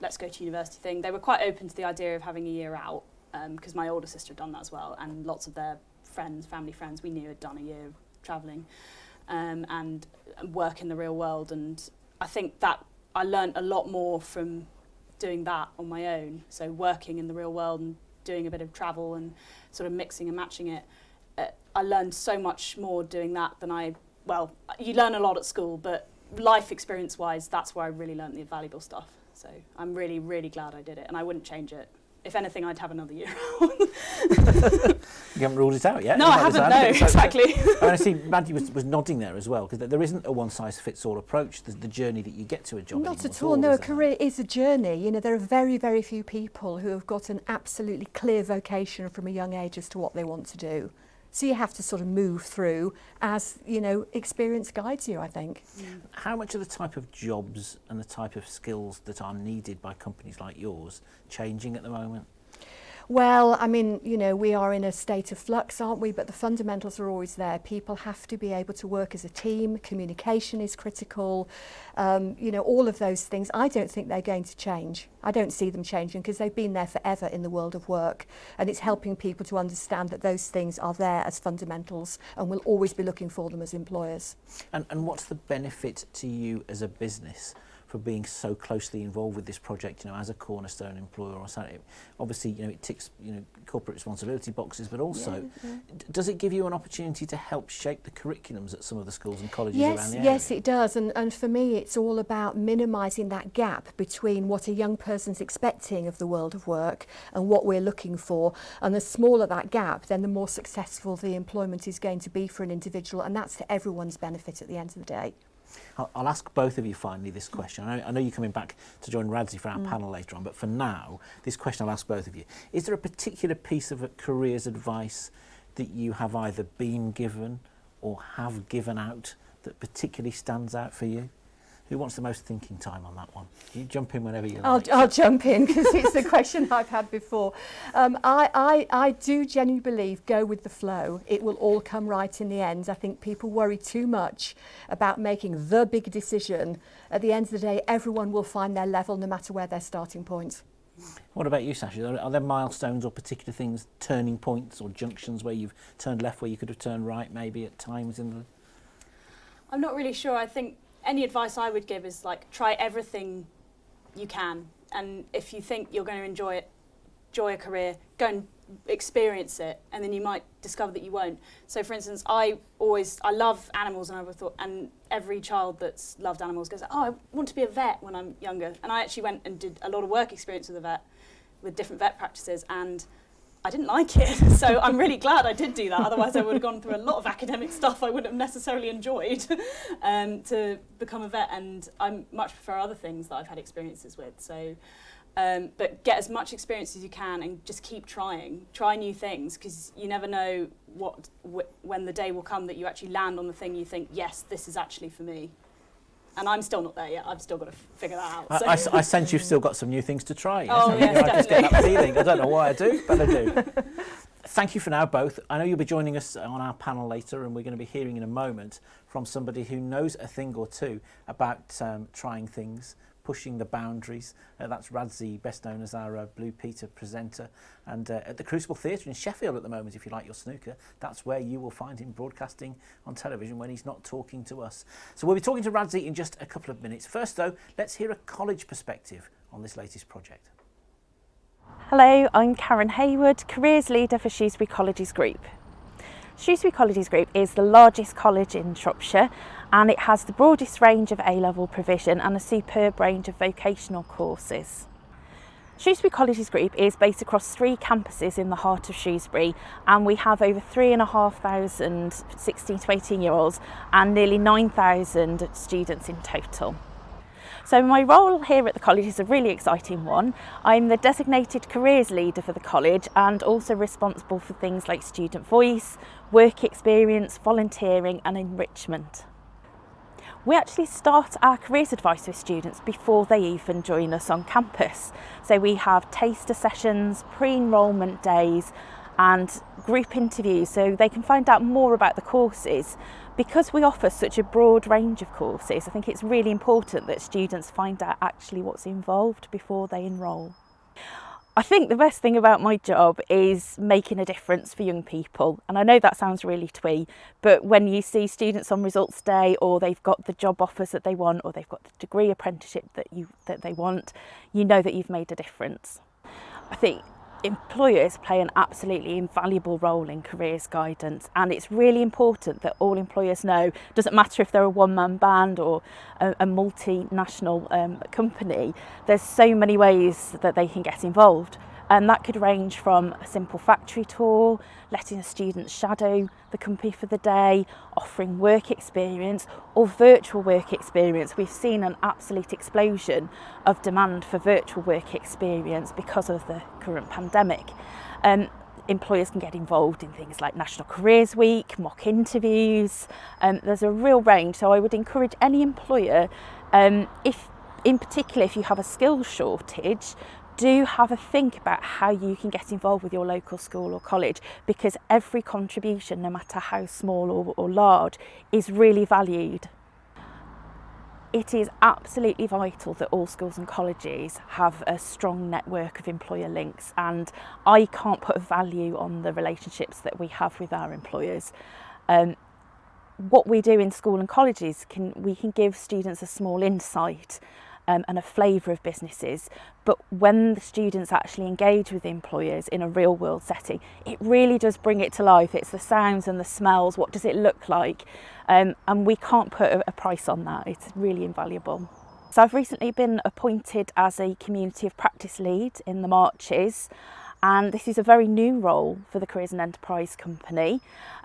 let's go to university thing. They were quite open to the idea of having a year out, because my older sister had done that as well, and lots of their family friends we knew had done a year of travelling and work in the real world, and I think that I learnt a lot more from doing that on my own, so working in the real world and doing a bit of travel and sort of mixing and matching it. I learned so much more doing that than you learn a lot at school, but life experience wise, that's where I really learned the valuable stuff. So I'm really, really glad I did it, and I wouldn't change it. If anything, I'd have another year out. You haven't ruled it out yet? No, I haven't, no, exactly. And I see Maddie was nodding there as well, because there isn't a one-size-fits-all approach, the journey that you get to a job. Not at all, no, a career is a journey. You know, there are very, very few people who have got an absolutely clear vocation from a young age as to what they want to do. So you have to sort of move through as, you know, experience guides you, I think. How much of the type of jobs and the type of skills that are needed by companies like yours changing at the moment? Well, I mean, you know, we are in a state of flux, aren't we? But the fundamentals are always there. People have to be able to work as a team. Communication is critical. You know, all of those things. I don't think they're going to change. I don't see them changing because they've been there forever in the world of work. And it's helping people to understand that those things are there as fundamentals and we'll always be looking for them as employers. And what's the benefit to you as a business for being so closely involved with this project, you know, as a Cornerstone employer or something? Obviously, you know, it ticks, you know, corporate responsibility boxes, but also, does it give you an opportunity to help shape the curriculums at some of the schools and colleges around the area? Yes, it does. And for me, it's all about minimising that gap between what a young person's expecting of the world of work and what we're looking for. And the smaller that gap, then the more successful the employment is going to be for an individual, and that's to everyone's benefit at the end of the day. I'll ask both of you finally this question. I know you're coming back to join Radzi for our panel later on, but for now, this question I'll ask both of you. Is there a particular piece of careers advice that you have either been given or have given out that particularly stands out for you? Who wants the most thinking time on that one? You jump in whenever you like. I'll jump in because it's the question I've had before. I do genuinely believe go with the flow. It will all come right in the end. I think people worry too much about making the big decision. At the end of the day, everyone will find their level no matter where their starting point. What about you, Sasha? Are there milestones or particular things, turning points or junctions where you've turned left where you could have turned right maybe at times in the... I'm not really sure. I think any advice I would give is like try everything you can, and if you think you're going to enjoy a career, go and experience it, and then you might discover that you won't. So for instance, I love animals, and I thought, and every child that's loved animals goes, oh, I want to be a vet when I'm younger. And I actually went and did a lot of work experience with a vet, with different vet practices, and I didn't like it. So I'm really glad I did do that. Otherwise I would have gone through a lot of academic stuff I wouldn't have necessarily enjoyed to become a vet, and I much prefer other things that I've had experiences with. So, but get as much experience as you can and just keep trying. Try new things, because you never know when the day will come that you actually land on the thing you think, yes, this is actually for me. And I'm still not there yet. I've still got to figure that out. So. I sense you've still got some new things to try. Yes? Oh, yes, I just get that feeling. I don't know why I do, but I do. Thank you for now, both. I know you'll be joining us on our panel later, and we're going to be hearing in a moment from somebody who knows a thing or two about trying things, pushing the boundaries. That's Radzi, best known as our Blue Peter presenter, and at the Crucible Theatre in Sheffield at the moment, if you like your snooker, that's where you will find him broadcasting on television when he's not talking to us. So we'll be talking to Radzi in just a couple of minutes. First though, let's hear a college perspective on this latest project. Hello, I'm Karen Hayward, Careers Leader for Shesbury Colleges Group. Shesbury Colleges Group is the largest college in Shropshire, and it has the broadest range of A-level provision and a superb range of vocational courses. Shesbury Colleges Group is based across 3 campuses in the heart of Shesbury, and we have over 3,500 16 to 18-year-olds and nearly 9,000 students in total. So my role here at the college is a really exciting one. I'm the designated careers leader for the college and also responsible for things like student voice, work experience, volunteering and enrichment. We actually start our careers advice with students before they even join us on campus. So we have taster sessions, pre-enrolment days and group interviews so they can find out more about the courses. Because we offer such a broad range of courses, I think it's really important that students find out actually what's involved before they enrol. I think the best thing about my job is making a difference for young people, and I know that sounds really twee, but when you see students on results day, or they've got the job offers that they want, or they've got the degree apprenticeship that they want, you know that you've made a difference. I think employers play an absolutely invaluable role in careers guidance, and it's really important that all employers know, doesn't matter if they're a one-man band or a multinational company, there's so many ways that they can get involved, and that could range from a simple factory tour, letting a student shadow the company for the day, offering work experience or virtual work experience. We've seen an absolute explosion of demand for virtual work experience because of the current pandemic. Employers can get involved in things like National Careers Week, mock interviews. There's a real range, so I would encourage any employer, in particular if you have a skills shortage, do have a think about how you can get involved with your local school or college, because every contribution, no matter how small or large, is really valued. It is absolutely vital that all schools and colleges have a strong network of employer links, and I can't put a value on the relationships that we have with our employers. What we do in school and colleges, we can give students a small insight and a flavour of businesses, but when the students actually engage with employers in a real world setting, it really does bring it to life. It's the sounds and the smells, what does it look like, and we can't put a price on that. It's really invaluable. So I've recently been appointed as a community of practice lead in the Marches, and this is a very new role for the Careers and Enterprise Company,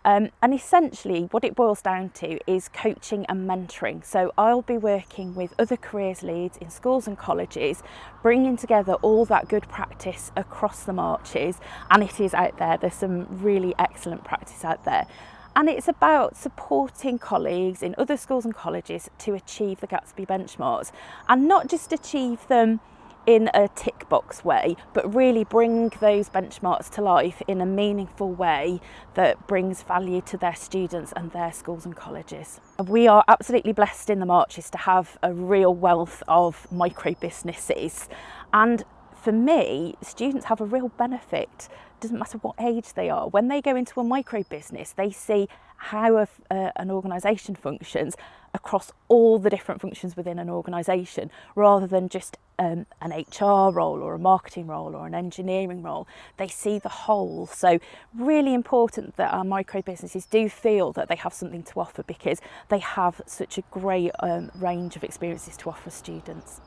and essentially what it boils down to is coaching and mentoring. So I'll be working with other careers leads in schools and colleges, bringing together all that good practice across the Marches, and it is out there. There's some really excellent practice out there, And it's about supporting colleagues in other schools and colleges to achieve the Gatsby benchmarks, and not just achieve them in a tick box way, but really bring those benchmarks to life in a meaningful way that brings value to their students and their schools and colleges. We are absolutely blessed in the Marches to have a real wealth of micro businesses, and for me, students have a real benefit. Doesn't matter what age they are. When they go into a micro business, they see how an organisation functions across all the different functions within an organisation, rather than just an HR role or a marketing role or an engineering role. They see the whole. So really important that our micro businesses do feel that they have something to offer, because they have such a great range of experiences to offer students.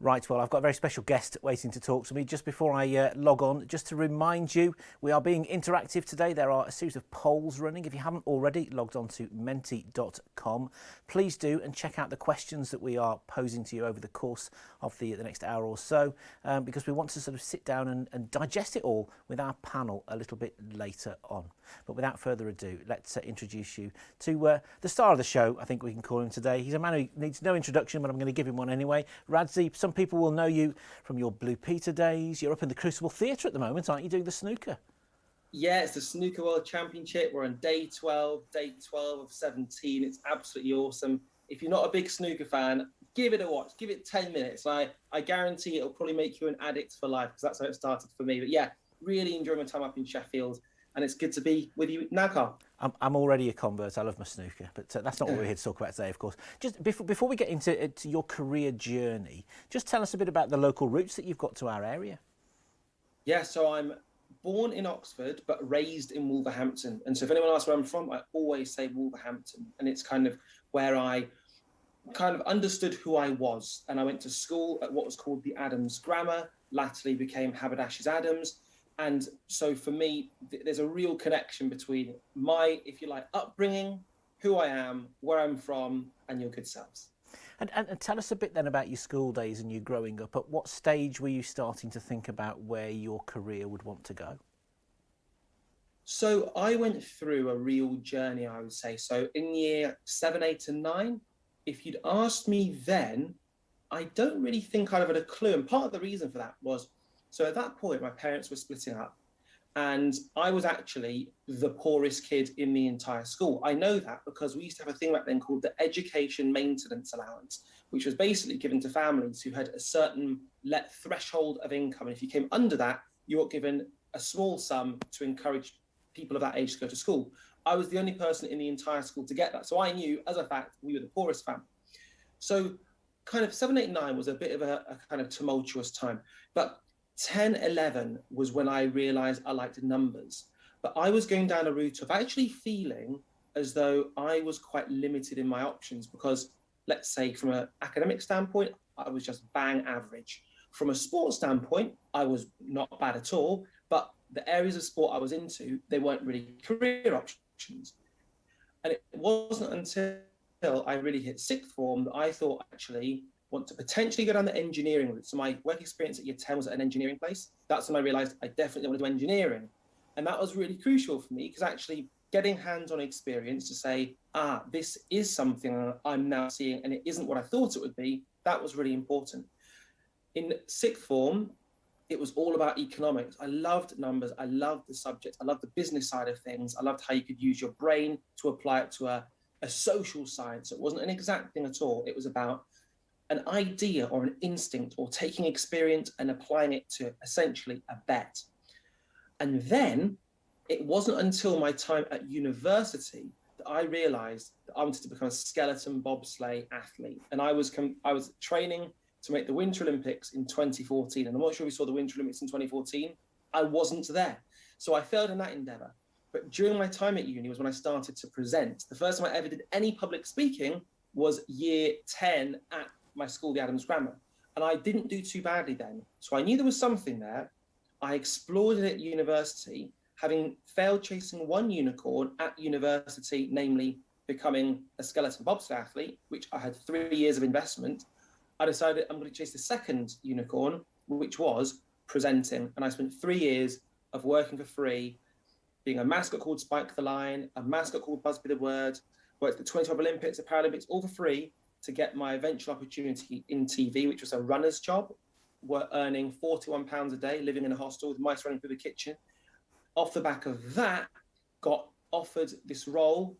Right, well, I've got a very special guest waiting to talk to me. Just before I log on, just to remind you, we are being interactive today. There are a series of polls running. If you haven't already logged on to menti.com, please do, and check out the questions that we are posing to you over the course of the next hour or so, because we want to sort of sit down and digest it all with our panel a little bit later on. But without further ado, let's introduce you to the star of the show, I think we can call him today. He's a man who needs no introduction, but I'm going to give him one anyway. Radzi, some people will know you from your Blue Peter days. You're up in the Crucible Theatre at the moment, aren't you, doing the snooker? Yeah, it's the Snooker World Championship. We're on day 12 of 17. It's absolutely awesome. If you're not a big snooker fan, give it a watch. Give it 10 minutes. I guarantee it'll probably make you an addict for life, because that's how it started for me. But yeah, really enjoying my time up in Sheffield. And it's good to be with you now, Carl. I'm already a convert. I love my snooker, but that's not what we're here to talk about today, of course. Just before we get into your career journey, just tell us a bit about the local routes that you've got to our area. Yeah, so I'm born in Oxford, but raised in Wolverhampton. And so if anyone asks where I'm from, I always say Wolverhampton. And it's kind of where I kind of understood who I was. And I went to school at what was called the Adams Grammar, latterly became Haberdashers Adams. And so for me, there's a real connection between my, if you like, upbringing, who I am, where I'm from, and your good selves. And tell us a bit then about your school days and you growing up. At what stage were you starting to think about where your career would want to go? So I went through a real journey, I would say. So in year 7, 8 and 9, if you'd asked me then, I don't really think I'd have had a clue. And part of the reason for that was, so at that point, my parents were splitting up, and I was actually the poorest kid in the entire school. I know that because we used to have a thing back then called the Education Maintenance Allowance, which was basically given to families who had a certain threshold of income. And if you came under that, you were given a small sum to encourage people of that age to go to school. I was the only person in the entire school to get that. So I knew, as a fact, we were the poorest family. So kind of 7, 8, 9 was a bit of a kind of tumultuous time. But 10, 11 was when I realized I liked numbers, but I was going down a route of actually feeling as though I was quite limited in my options, because let's say from an academic standpoint, I was just bang average. From a sports standpoint, I was not bad at all, but the areas of sport I was into, they weren't really career options. And it wasn't until I really hit sixth form that I thought, actually, want to potentially go down the engineering route. So my work experience at year 10 was at an engineering place. That's when I realized I definitely want to do engineering. And that was really crucial for me, because actually getting hands-on experience to say, this is something I'm now seeing and it isn't what I thought it would be, that was really important. In sixth form, it was all about economics. I loved numbers. I loved the subject. I loved the business side of things. I loved how you could use your brain to apply it to a social science. It wasn't an exact thing at all. It was about an idea or an instinct, or taking experience and applying it to essentially a bet. And then it wasn't until my time at university that I realized that I wanted to become a skeleton bobsleigh athlete. And I was training to make the Winter Olympics in 2014. And I'm not sure we saw the Winter Olympics in 2014. I wasn't there. So I failed in that endeavor. But during my time at uni was when I started to present. The first time I ever did any public speaking was year 10 at my school, the Adams Grammar. And I didn't do too badly then. So I knew there was something there. I explored it at university, having failed chasing one unicorn at university, namely becoming a skeleton bobsleigh athlete, which I had 3 years of investment. I decided I'm going to chase the second unicorn, which was presenting. And I spent 3 years of working for free, being a mascot called Spike the Lion, a mascot called Busby the Word, worked at the 2012 Olympics, the Paralympics, all for free, to get my eventual opportunity in TV, which was a runner's job. We're earning £41 a day, living in a hostel with mice running through the kitchen. Off the back of that, got offered this role,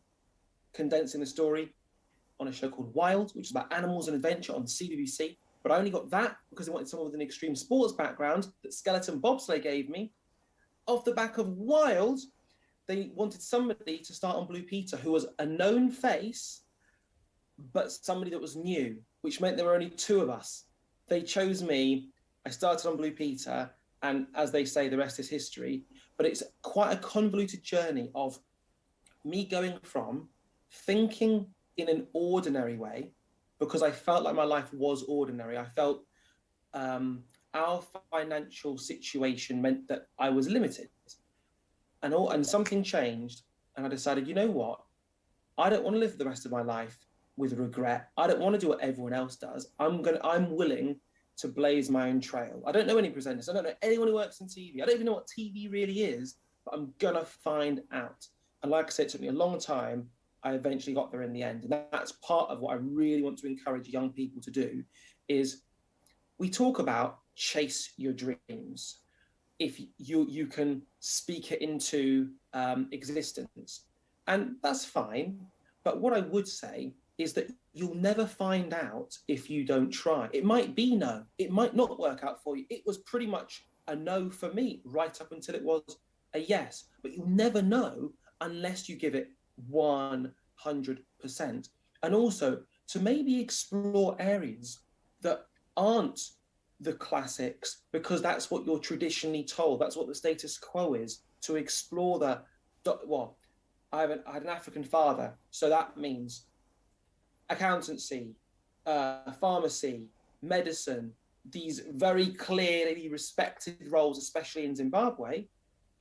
condensing the story, on a show called Wild, which is about animals and adventure on CBBC. But I only got that because I wanted someone with an extreme sports background that skeleton bobsleigh gave me. Off the back of Wild, they wanted somebody to start on Blue Peter who was a known face, but somebody that was new, which meant there were only two of us. They chose me. I started on Blue Peter, and as they say, the rest is history. But it's quite a convoluted journey of me going from thinking in an ordinary way, because I felt like my life was ordinary. I felt our financial situation meant that I was limited. And something changed, and I decided, you know what? I don't want to live the rest of my life with regret. I don't want to do what everyone else does. I'm willing to blaze my own trail. I don't know any presenters. I don't know anyone who works in TV. I don't even know what TV really is, but I'm gonna find out. And like I said, it took me a long time. I eventually got there in the end. And that's part of what I really want to encourage young people to do, is we talk about chase your dreams. If you can speak it into existence, and that's fine. But what I would say is that you'll never find out if you don't try. It might be no, it might not work out for you. It was pretty much a no for me right up until it was a yes, but you'll never know unless you give it 100%. And also to maybe explore areas that aren't the classics, because that's what you're traditionally told. That's what the status quo is, to explore well, I had an African father, so that means accountancy, pharmacy, medicine, these very clearly respected roles, especially in Zimbabwe.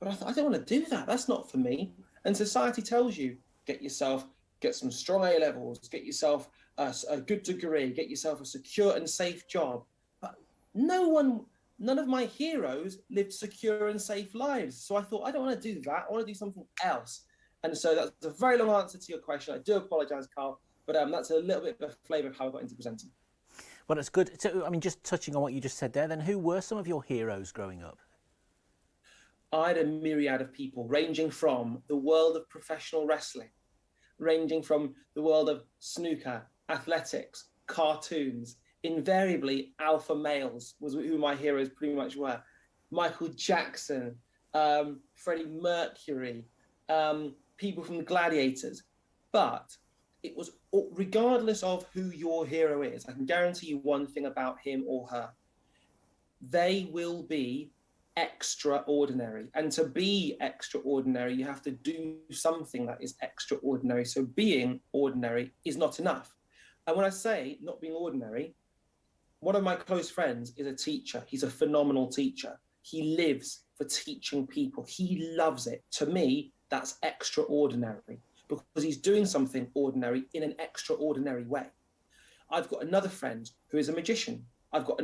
But I thought, I don't want to do that. That's not for me. And society tells you, get some strong A levels, get yourself a good degree, get yourself a secure and safe job. But none of my heroes lived secure and safe lives. So I thought, I don't want to do that. I want to do something else. And so that's a very long answer to your question. I do apologize, Carl, but that's a little bit of a flavour of how I got into presenting. Well, it's good. So, I mean, just touching on what you just said there, then who were some of your heroes growing up? I had a myriad of people, ranging from the world of professional wrestling, ranging from the world of snooker, athletics, cartoons. Invariably, alpha males was who my heroes pretty much were. Michael Jackson, Freddie Mercury, people from the Gladiators. But it was, regardless of who your hero is, I can guarantee you one thing about him or her: they will be extraordinary. And to be extraordinary, you have to do something that is extraordinary. So being ordinary is not enough. And when I say not being ordinary, one of my close friends is a teacher. He's a phenomenal teacher. He lives for teaching people. He loves it. To me, that's extraordinary, because he's doing something ordinary in an extraordinary way. I've got another friend who is a magician. I've got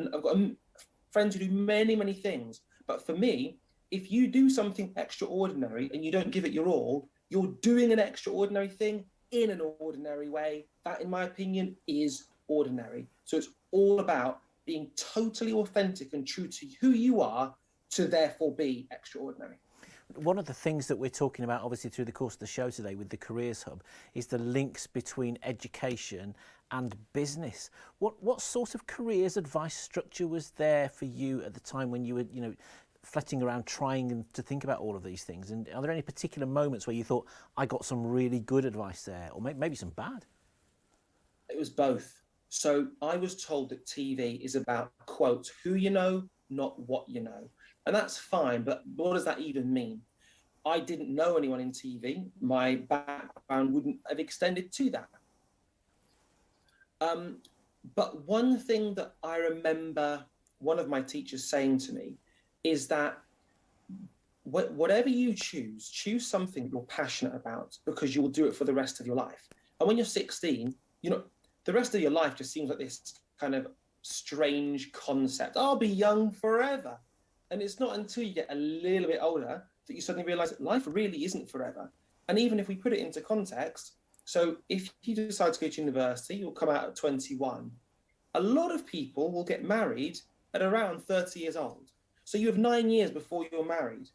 friends who do many, many things. But for me, if you do something extraordinary and you don't give it your all, you're doing an extraordinary thing in an ordinary way. That, in my opinion, is ordinary. So it's all about being totally authentic and true to who you are, to therefore be extraordinary. One of the things that we're talking about, obviously, through the course of the show today with the Careers Hub, is the links between education and business. What sort of careers advice structure was there for you at the time when you were, flitting around trying to think about all of these things? And are there any particular moments where you thought, I got some really good advice there, or maybe some bad? It was both. So I was told that TV is about, quote, who you know, not what you know. And that's fine, but what does that even mean? I didn't know anyone in TV. My background wouldn't have extended to that. But one thing that I remember one of my teachers saying to me is that whatever you choose something you're passionate about, because you will do it for the rest of your life. And when you're 16, the rest of your life just seems like this kind of strange concept. I'll be young forever. And it's not until you get a little bit older that you suddenly realise that life really isn't forever. And even if we put it into context, so if you decide to go to university, you'll come out at 21. A lot of people will get married at around 30 years old. So you have 9 years before you're married.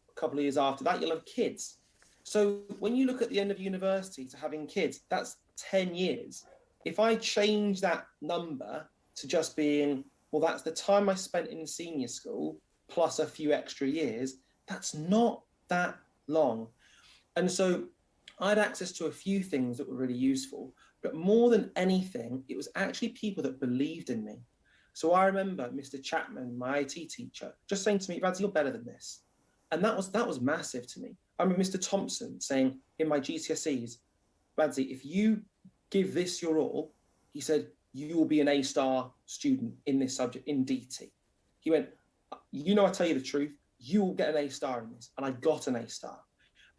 A couple of years after that, you'll have kids. So when you look at the end of university to having kids, that's 10 years. If I change that number to just being, well, that's the time I spent in senior school plus a few extra years, that's not that long. And so I had access to a few things that were really useful, but more than anything, it was actually people that believed in me. So I remember Mr. Chapman, my IT teacher, just saying to me, Rads, you're better than this. And that was massive to me. I remember Mr. Thompson saying in my GCSEs, Radsy, if you give this your all, he said, you will be an A-star student in this subject, in DT. He went, you know, I tell you the truth, you will get an A-star in this. And I got an A-star.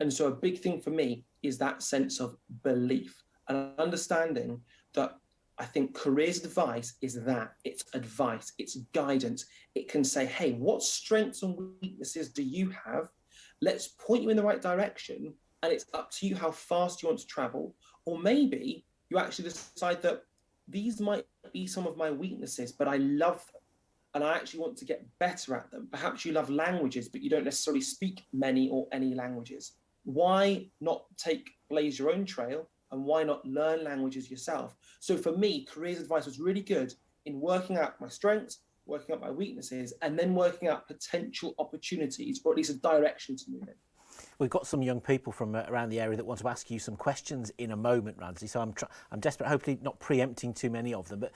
And so a big thing for me is that sense of belief and understanding that I think careers advice is that. It's advice, it's guidance. It can say, hey, what strengths and weaknesses do you have? Let's point you in the right direction. And it's up to you how fast you want to travel. Or maybe you actually decide that these might be some of my weaknesses, but I love them. And I actually want to get better at them. Perhaps you love languages, but you don't necessarily speak many or any languages. Why not blaze your own trail, and why not learn languages yourself? So for me, careers advice was really good in working out my strengths, working out my weaknesses, and then working out potential opportunities, or at least a direction to move in. We've got some young people from around the area that want to ask you some questions in a moment, Ramsey. So I'm desperate, hopefully not preempting too many of them. But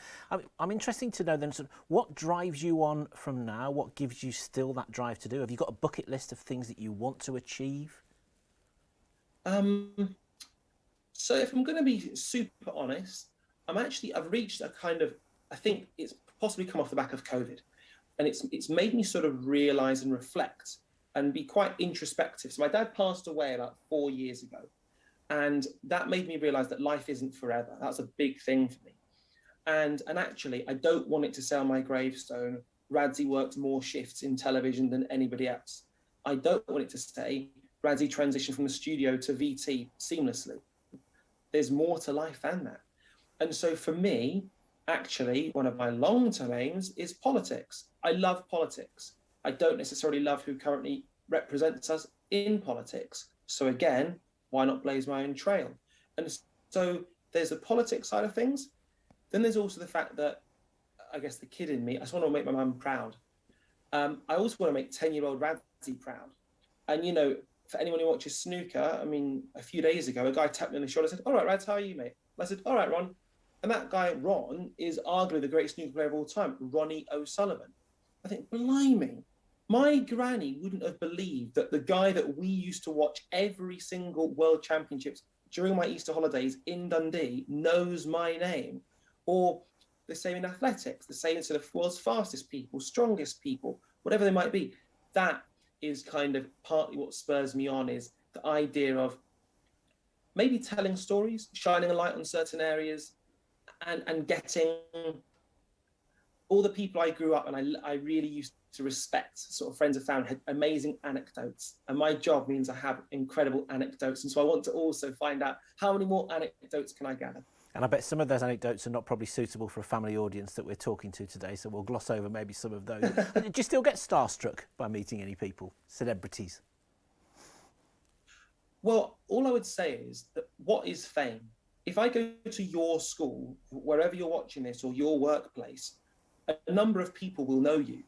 I'm interested to know then, sort of, what drives you on from now? What gives you still that drive to do? Have you got a bucket list of things that you want to achieve? So if I'm going to be super honest, I've reached a kind of, I think it's possibly come off the back of COVID, and it's made me sort of realise and reflect and be quite introspective. So my dad passed away about 4 years ago, and that made me realise that life isn't forever. That's a big thing for me. And actually, I don't want it to say on my gravestone, Radsy worked more shifts in television than anybody else. I don't want it to say, Radsy transitioned from the studio to VT seamlessly. There's more to life than that. And so for me, actually, one of my long-term aims is politics. I love politics. I don't necessarily love who currently represents us in politics. So again, why not blaze my own trail? And so there's the politics side of things. Then there's also the fact that, I guess the kid in me, I just want to make my mum proud. I also want to make 10-year-old Radsy proud. And, you know, for anyone who watches snooker, I mean, a few days ago, a guy tapped me on the shoulder and said, all right, Rads, how are you, mate? And I said, all right, Ron. And that guy, Ron, is arguably the greatest snooker player of all time, Ronnie O'Sullivan. I think, blimey, my granny wouldn't have believed that the guy that we used to watch every single World Championships during my Easter holidays in Dundee knows my name. Or the same in athletics, the same in sort of world's fastest people, strongest people, whatever they might be. That is kind of partly what spurs me on, is the idea of maybe telling stories, shining a light on certain areas, and getting all the people I grew up and I really used to respect, sort of friends I found, had amazing anecdotes. And my job means I have incredible anecdotes. And so I want to also find out how many more anecdotes can I gather. And I bet some of those anecdotes are not probably suitable for a family audience that we're talking to today, so we'll gloss over maybe some of those. Do you still get starstruck by meeting any people, celebrities? Well, all I would say is that what is fame? If I go to your school, wherever you're watching this, or your workplace, a number of people will know you.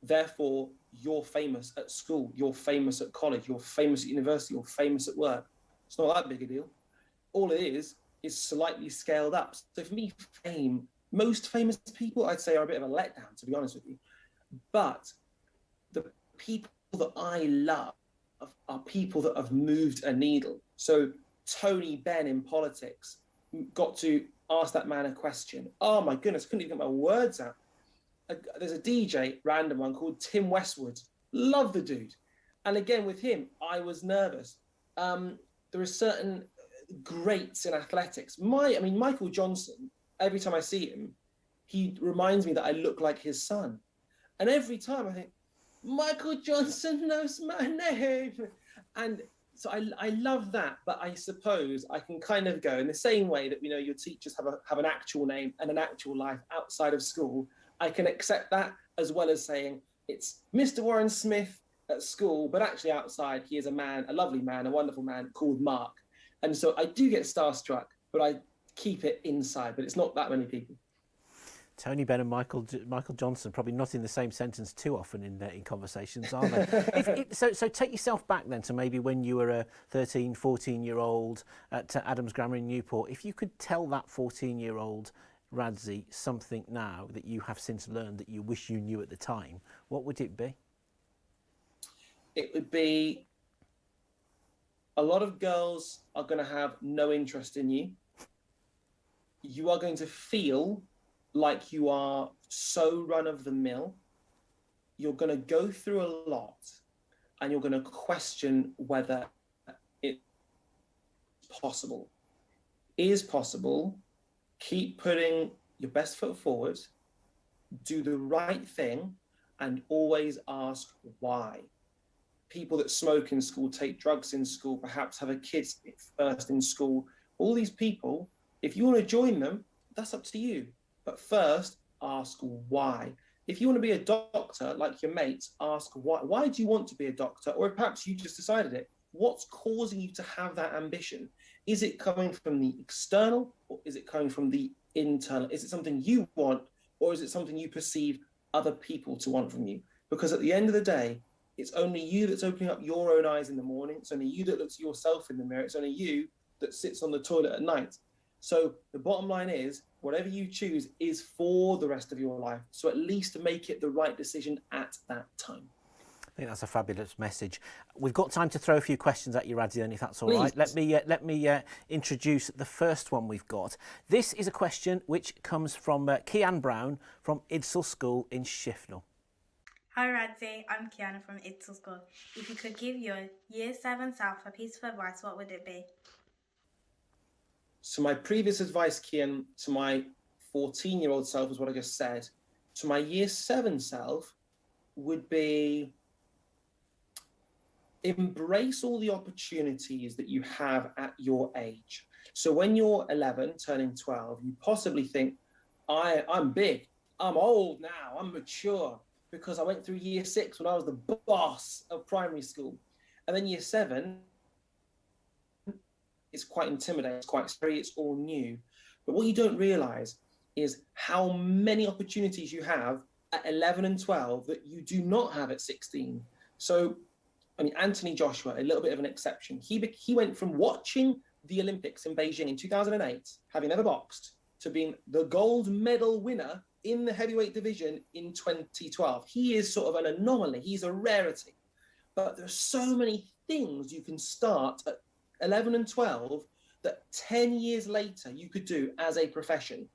Therefore, you're famous at school, you're famous at college, you're famous at university, you're famous at work. It's not that big a deal. All it is slightly scaled up. So for me, fame, most famous people, I'd say, are a bit of a letdown, to be honest with you. But the people that I love are people that have moved a needle. So Tony Benn in politics got to ask that man a question. Oh my goodness, couldn't even get my words out. There's a DJ, random one, called Tim Westwood. Love the dude. And again, with him, I was nervous. There are certain greats in athletics. Michael Johnson, every time I see him, he reminds me that I look like his son. And every time I think, Michael Johnson knows my name. And so I love that, but I suppose I can kind of go in the same way that, you know, your teachers have an actual name and an actual life outside of school. I can accept that, as well as saying it's Mr. Warren Smith at school, but actually outside he is a man, a lovely man, a wonderful man called Mark. And so I do get starstruck, but I keep it inside, but it's not that many people. Tony Benn and Michael Johnson probably not in the same sentence too often in conversations, are they? So take yourself back then to maybe when you were a 13, 14-year-old at Adams Grammar in Newport. If you could tell that 14-year-old Radzi something now that you have since learned that you wish you knew at the time, what would it be? It would be a lot of girls are going to have no interest in you. You are going to feel like you are so run-of-the-mill. You're going to go through a lot, and you're going to question whether it's possible. Is possible. Keep putting your best foot forward, do the right thing, and always ask why. People that smoke in school, take drugs in school, perhaps have a kid first in school. All these people, if you want to join them, that's up to you. But first, ask why. If you want to be a doctor, like your mates, ask why. Why do you want to be a doctor? Or perhaps you just decided it. What's causing you to have that ambition? Is it coming from the external, or is it coming from the internal? Is it something you want, or is it something you perceive other people to want from you? Because at the end of the day, it's only you that's opening up your own eyes in the morning. It's only you that looks at yourself in the mirror. It's only you that sits on the toilet at night. So the bottom line is, whatever you choose is for the rest of your life. So at least make it the right decision at that time. I think that's a fabulous message. We've got time to throw a few questions at you, Radzi, if that's all Please. right. Let me introduce the first one we've got. This is a question which comes from Kian Brown from Idsall School in Shifnal. Hi Radzi, I'm Kiana from Idsall School. If you could give your Year 7 self a piece of advice, what would it be? So my previous advice, Kian, to my 14-year-old self was what I just said. To my Year 7 self would be embrace all the opportunities that you have at your age. So when you're 11, turning 12, you possibly think, I'm big, I'm old now, I'm mature, because I went through Year 6 when I was the boss of primary school. And then Year 7, it's quite intimidating, it's quite scary, it's all new. But what you don't realize is how many opportunities you have at 11 and 12 that you do not have at 16. So, I mean, Anthony Joshua, a little bit of an exception. He went from watching the Olympics in Beijing in 2008, having never boxed, to being the gold medal winner in the heavyweight division in 2012. He is sort of an anomaly. He's a rarity. But there's so many things you can start at 11 and 12 that 10 years later you could do as a profession,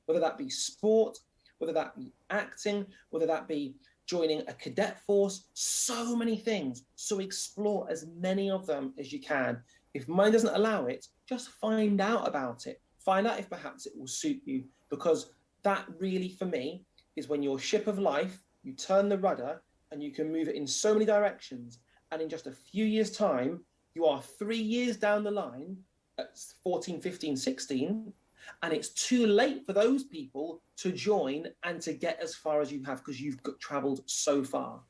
whether that be sport, whether that be acting, whether that be joining a cadet force, so many things. So explore as many of them as you can. If mine doesn't allow it, just find out about it. Find out if perhaps it will suit you, because that really, for me, is when your ship of life, you turn the rudder and you can move it in so many directions. And in just a few years' time, you are 3 years down the line at 14, 15, 16, and it's too late for those people to join and to get as far as you have, because you've travelled so far.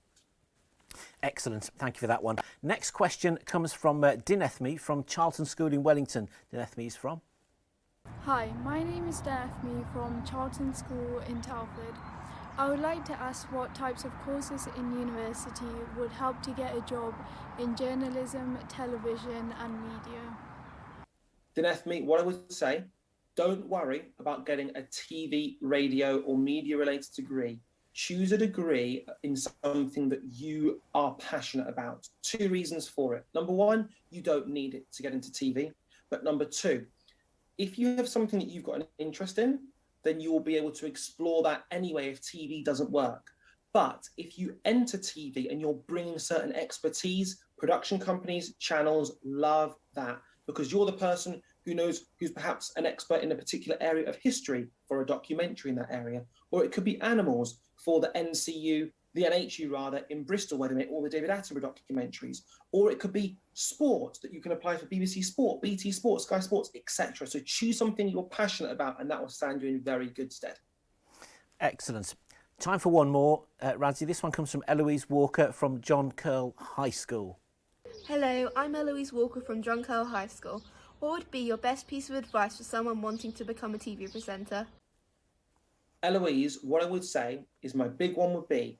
Excellent, thank you for that one. Next question comes from Dinethme from Charlton School in Wellington. Dinethme is from? Hi, my name is Dinethme from Charlton School in Telford. I would like to ask what types of courses in university would help to get a job in journalism, television and media. Dinethme, what I would say, don't worry about getting a TV, radio or media related degree. Choose a degree in something that you are passionate about. 2 reasons for it. Number 1, you don't need it to get into TV. But number 2, if you have something that you've got an interest in, then you will be able to explore that anyway if TV doesn't work. But if you enter TV and you're bringing certain expertise, production companies, channels love that, because you're the person who knows, who's perhaps an expert in a particular area of history for a documentary in that area, or it could be animals for the NCU, the NHU rather, in Bristol, where they make all the David Attenborough documentaries, or it could be sport that you can apply for BBC Sport, BT Sport, Sky Sports, etc. So choose something you're passionate about, and that will stand you in very good stead. Excellent. Time for one more. Radzi, this one comes from Eloise Walker from Drunkell High School. Hello, I'm Eloise Walker from Drunkell High School. What would be your best piece of advice for someone wanting to become a TV presenter? Eloise, what I would say is my big one would be,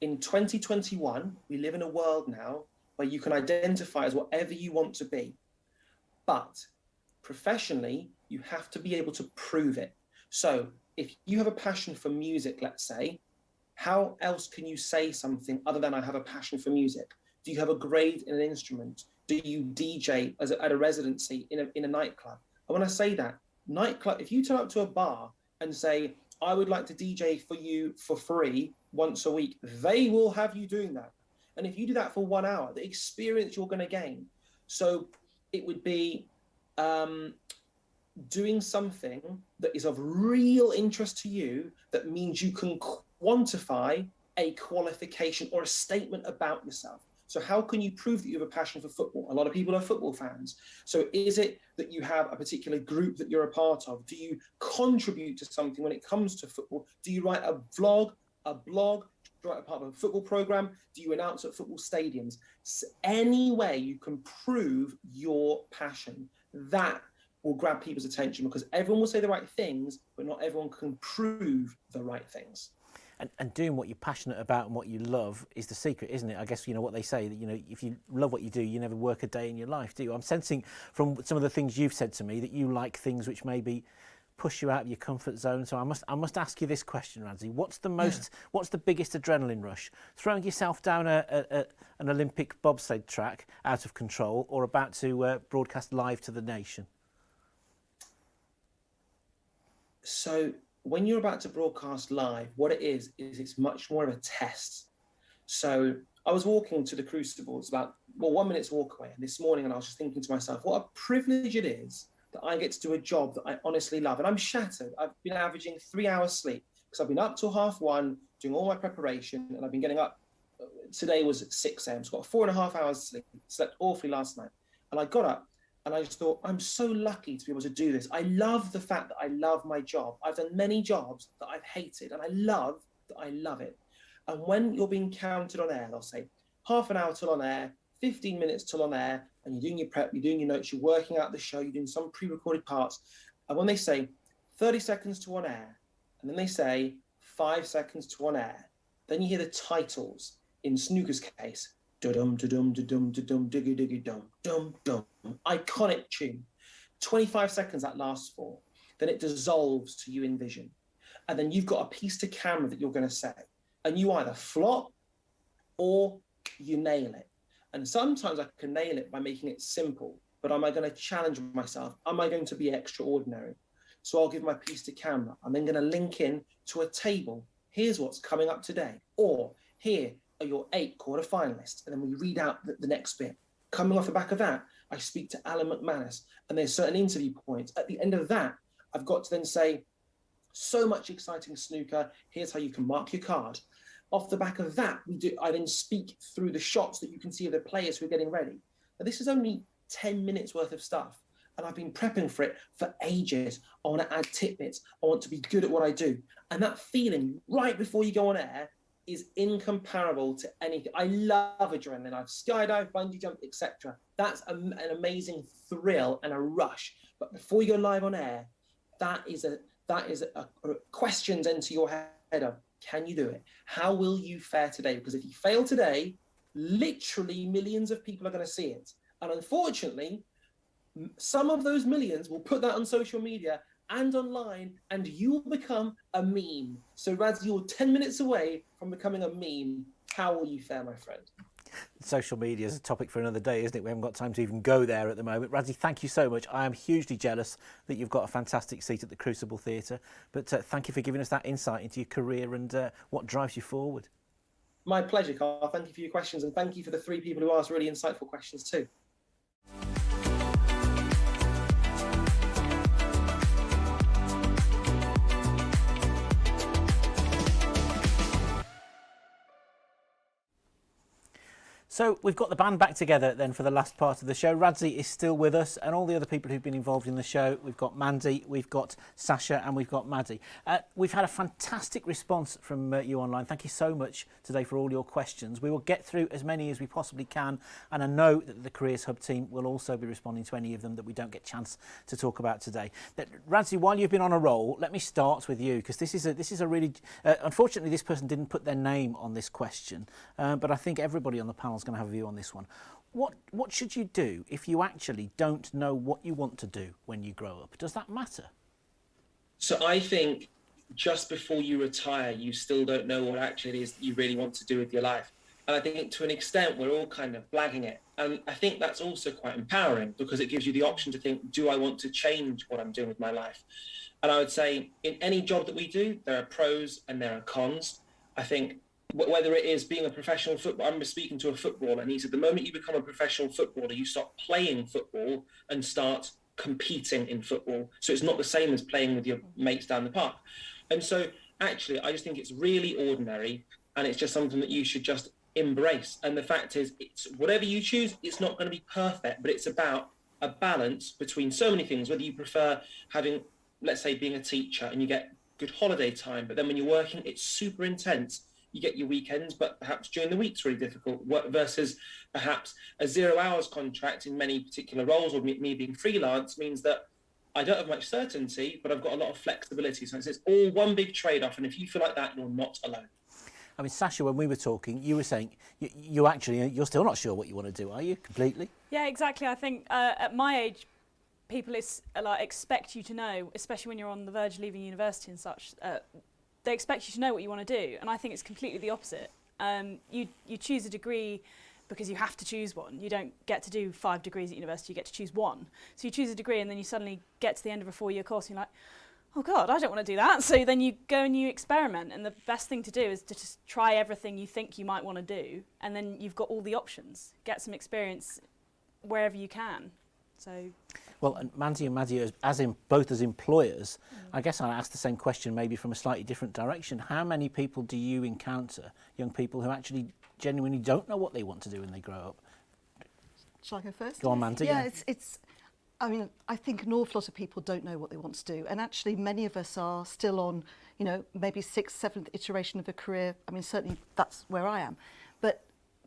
in 2021, we live in a world now where you can identify as whatever you want to be. But professionally, you have to be able to prove it. So if you have a passion for music, let's say, how else can you say something other than I have a passion for music? Do you have a grade in an instrument? Do you DJ at a residency in a nightclub? And when I say that, nightclub, if you turn up to a bar and say, I would like to DJ for you for free once a week, they will have you doing that. And if you do that for 1 hour, the experience you're going to gain. So it would be doing something that is of real interest to you, that means you can quantify a qualification or a statement about yourself. So how can you prove that you have a passion for football? A lot of people are football fans. So is it that you have a particular group that you're a part of? Do you contribute to something when it comes to football? Do you write a vlog, a blog? Do you write a part of a football program? Do you announce at football stadiums? So any way you can prove your passion, that will grab people's attention, because everyone will say the right things, but not everyone can prove the right things. And doing what you're passionate about and what you love is the secret, isn't it? I guess, you know, what they say, that, you know, if you love what you do, you never work a day in your life, do you? I'm sensing from some of the things you've said to me that you like things which maybe push you out of your comfort zone. So I must ask you this question, Radzi. What's the biggest adrenaline rush? Throwing yourself down an Olympic bobsled track out of control, or about to broadcast live to the nation? So when you're about to broadcast live, what it is it's much more of a test. So I was walking to the Crucible, it's about 1 minute's walk away, and this morning, and I was just thinking to myself, what a privilege it is that I get to do a job that I honestly love. And I'm shattered. I've been averaging 3 hours sleep because I've been up till 1:30 doing all my preparation, and I've been getting up. Today was 6 a.m. So I've got 4.5 hours sleep, slept awfully last night. And I got up and I just thought, I'm so lucky to be able to do this. I love the fact that I love my job. I've done many jobs that I've hated, and I love that I love it. And when you're being counted on air, they'll say half an hour till on air, 15 minutes till on air, and you're doing your prep, you're doing your notes, you're working out the show, you're doing some pre-recorded parts. And when they say 30 seconds to on air, and then they say 5 seconds to on air, then you hear the titles. In Snooker's case, da-dum, da-dum, da-dum, da-dum, diggy, diggy, dum, dum, dum. Iconic tune. 25 seconds that lasts for. Then it dissolves to you in vision. And then you've got a piece to camera that you're going to say. And you either flop or you nail it. And sometimes I can nail it by making it simple. But am I going to challenge myself? Am I going to be extraordinary? So I'll give my piece to camera. I'm then going to link in to a table. Here's what's coming up today. Or here are your 8 quarterfinalists. And then we read out the next bit. Coming off the back of that, I speak to Alan McManus, and there's certain interview points. At the end of that, I've got to then say, so much exciting snooker. Here's how you can mark your card. Off the back of that, I then speak through the shots that you can see of the players who are getting ready. Now, this is only 10 minutes worth of stuff, and I've been prepping for it for ages. I want to add tidbits. I want to be good at what I do. And that feeling right before you go on air is incomparable to anything. I love adrenaline. I've skydived, bungee jumped, etc. That's an amazing thrill and a rush. But before you go live on air, that is a questions enter your head of, can you do it? How will you fare today? Because if you fail today, literally millions of people are going to see it. And unfortunately, some of those millions will put that on social media and online, and you will become a meme. So Raz, you're 10 minutes away from becoming a meme. How will you fare, my friend? Social media is a topic for another day, isn't it? We haven't got time to even go there at the moment. Radzi, thank you so much. I am hugely jealous that you've got a fantastic seat at the Crucible Theatre, but thank you for giving us that insight into your career and what drives you forward. My pleasure, Carl. Thank you for your questions, and thank you for the 3 people who asked really insightful questions too. So we've got the band back together then for the last part of the show. Radzi is still with us, and all the other people who've been involved in the show. We've got Mandy, we've got Sasha, and we've got Maddie. We've had a fantastic response from you online. Thank you so much today for all your questions. We will get through as many as we possibly can, and I know that the Careers Hub team will also be responding to any of them that we don't get a chance to talk about today. Radzi, while you've been on a roll, let me start with you, because this is a really... unfortunately, this person didn't put their name on this question, but I think everybody on the panel is going to have a view on this one. What should you do if you actually don't know what you want to do when you grow up? Does that matter? So I think just before you retire, you still don't know what actually it is that you really want to do with your life. And I think to an extent, we're all kind of blagging it. And I think that's also quite empowering, because it gives you the option to think, do I want to change what I'm doing with my life? And I would say in any job that we do, there are pros and there are cons. I think whether it is being a professional footballer, I remember speaking to a footballer, and he said the moment you become a professional footballer, you stop playing football and start competing in football. So it's not the same as playing with your mates down the park. And so actually, I just think it's really ordinary, and it's just something that you should just embrace. And the fact is, it's whatever you choose, it's not going to be perfect, but it's about a balance between so many things, whether you prefer having, let's say, being a teacher and you get good holiday time, but then when you're working, it's super intense. You get your weekends, but perhaps during the week's really difficult, versus perhaps a 0 hours contract in many particular roles, or me being freelance, means that I don't have much certainty, but I've got a lot of flexibility. So it's all one big trade-off, and if you feel like that, you're not alone. I mean, Sasha, when we were talking, you were saying you're still not sure what you want to do, are you, completely? Yeah, exactly. I think at my age, people expect you to know, especially when you're on the verge of leaving university and such, they expect you to know what you want to do, and I think it's completely the opposite. You choose a degree because you have to choose one. You don't get to do 5 degrees at university, you get to choose one. So you choose a degree, and then you suddenly get to the end of a 4-year course and you're like, oh God, I don't want to do that. So then you go and you experiment, and the best thing to do is to just try everything you think you might want to do, and then you've got all the options. Get some experience wherever you can. So. Well, and Mandy and Maddie, both as employers, I guess I'll ask the same question maybe from a slightly different direction. How many people do you encounter, young people, who actually genuinely don't know what they want to do when they grow up? Shall I go first? Go on, Mandy. Yeah, I mean, I think an awful lot of people don't know what they want to do. And actually, many of us are still on, maybe 6th, 7th iteration of a career. I mean, certainly that's where I am. But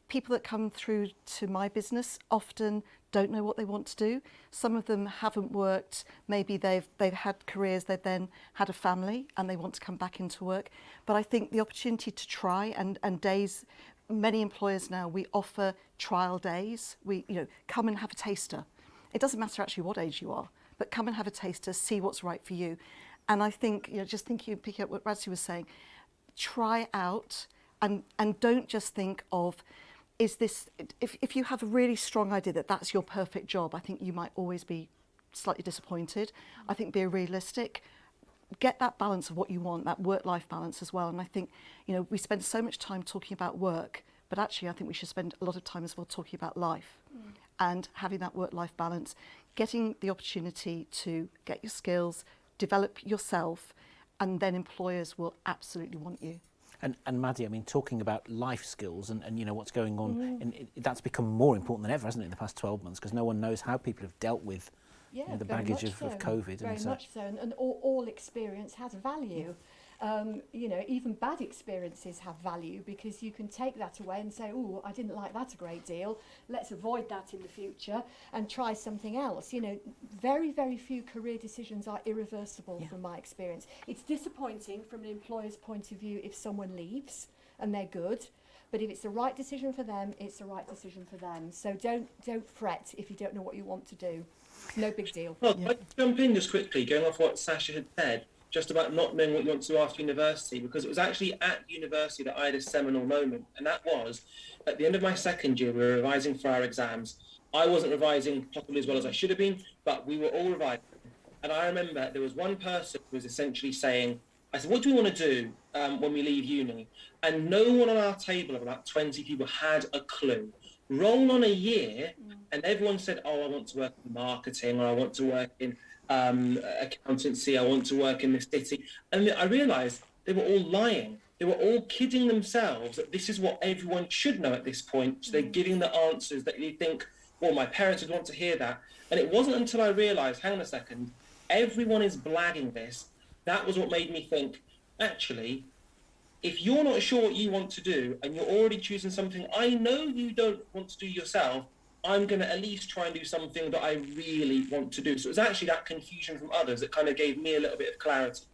people that come through to my business often don't know what they want to do. Some of them haven't worked. Maybe they've had careers, they've then had a family and they want to come back into work. But I think the opportunity to try and days, many employers now, we offer trial days. We, come and have a taster. It doesn't matter actually what age you are, but come and have a taster, see what's right for you. And I think, just picking up what Radzi was saying, try out and don't just think of, is this, if you have a really strong idea that that's your perfect job, I think you might always be slightly disappointed. I think be realistic, get that balance of what you want, that work-life balance as well. And I think, we spend so much time talking about work, but actually I think we should spend a lot of time as well talking about life and having that work-life balance, getting the opportunity to get your skills, develop yourself, and then employers will absolutely want you. And Maddie, I mean, talking about life skills and what's going on, and that's become more important than ever, hasn't it, in the past 12 months, because no one knows how people have dealt with the baggage of COVID. Very much so, and all experience has value. Even bad experiences have value, because you can take that away and say, oh, I didn't like that a great deal, let's avoid that in the future and try something else. Very, very few career decisions are irreversible from my experience. It's disappointing from an employer's point of view if someone leaves and they're good, but if it's the right decision for them, it's the right decision for them. So don't fret if you don't know what you want to do. No big deal. Well, I'd jump in just quickly, going off what Sasha had said, just about not knowing what you want to do after university, because it was actually at university that I had a seminal moment, and that was at the end of my second year. We were revising for our exams. I wasn't revising possibly as well as I should have been, but we were all revising. And I remember there was one person who was essentially saying, I said, what do we want to do when we leave uni? And no one on our table of about 20 people had a clue. Roll on a year, and everyone said, oh, I want to work in marketing, or I want to work in accountancy, I want to work in the city. And I realised they were all lying. they were all kidding themselves that this is what everyone should know at this point. So they're giving the answers that you think, well, my parents would want to hear that. And it wasn't until I realised, hang on a second, everyone is blagging this. That was what made me think, actually, if you're not sure what you want to do and you're already choosing something I know you don't want to do yourself, I'm going to at least try and do something that I really want to do. So it was actually that confusion from others that kind of gave me a little bit of clarity.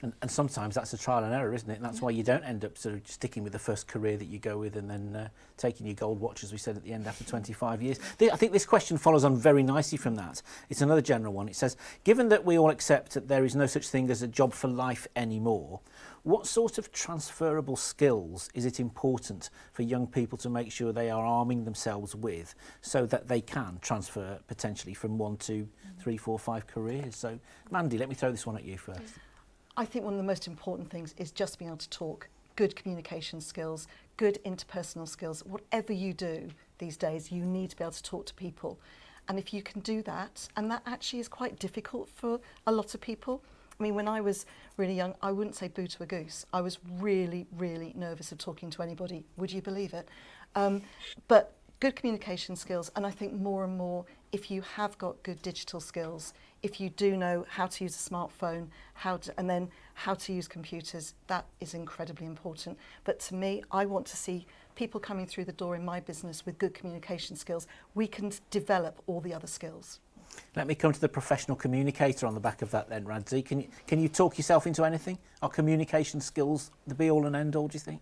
And sometimes that's a trial and error, isn't it? And that's why you don't end up sort of sticking with the first career that you go with and then taking your gold watch, as we said at the end, after 25 years. I think this question follows on very nicely from that. It's another general one. It says, given that we all accept that there is no such thing as a job for life anymore, what sort of transferable skills is it important for young people to make sure they are arming themselves with so that they can transfer potentially from 1 to 3, 4, 5 careers? So, Mandy, let me throw this one at you first. I think one of the most important things is just being able to talk, good communication skills, good interpersonal skills. Whatever you do these days, you need to be able to talk to people. And if you can do that, and that actually is quite difficult for a lot of people. I mean, when I was really young, I wouldn't say boo to a goose. I was really, really nervous of talking to anybody. Would you believe it? But good communication skills, and I think more and more, if you have got good digital skills, if you do know how to use a smartphone, and then how to use computers, that is incredibly important. But to me, I want to see people coming through the door in my business with good communication skills. We can develop all the other skills. Let me come to the professional communicator on the back of that then, Radzi. Can you talk yourself into anything? Are communication skills the be-all and end-all, do you think?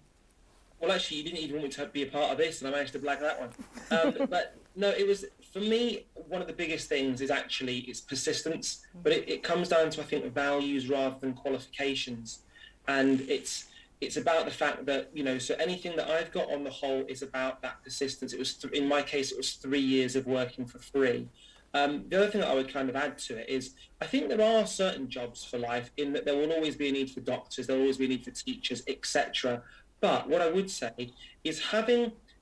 Well, actually, you didn't even want me to be a part of this, and I managed to blag that one. But no, it was, for me, one of the biggest things is actually it's persistence. But it comes down to, I think, values rather than qualifications. And it's about the fact that, you know, so anything that I've got on the whole is about that persistence. It was, in my case, it was 3 years of working for free. The other thing that I would kind of add to it is I think there are certain jobs for life in that there will always be a need for doctors, there will always be a need for teachers, etc. But what I would say is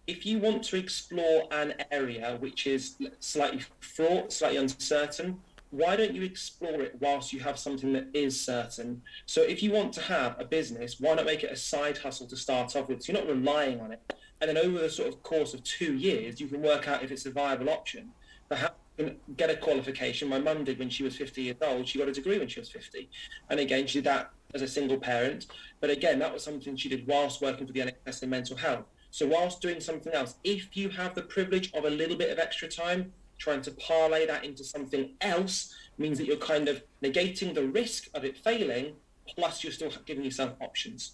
if you want to explore an area which is slightly fraught, slightly uncertain, why don't you explore it whilst you have something that is certain? So if you want to have a business, why not make it a side hustle to start off with? So you're not relying on it. And then over the sort of course of 2 years, you can work out if it's a viable option. Perhaps you can get a qualification. My mum did when she was 50 years old. She got a degree when she was 50. And again, she did that as a single parent. But again, that was something she did whilst working for the NHS in mental health. So whilst doing something else, if you have the privilege of a little bit of extra time, trying to parlay that into something else means that you're kind of negating the risk of it failing, plus you're still giving yourself options.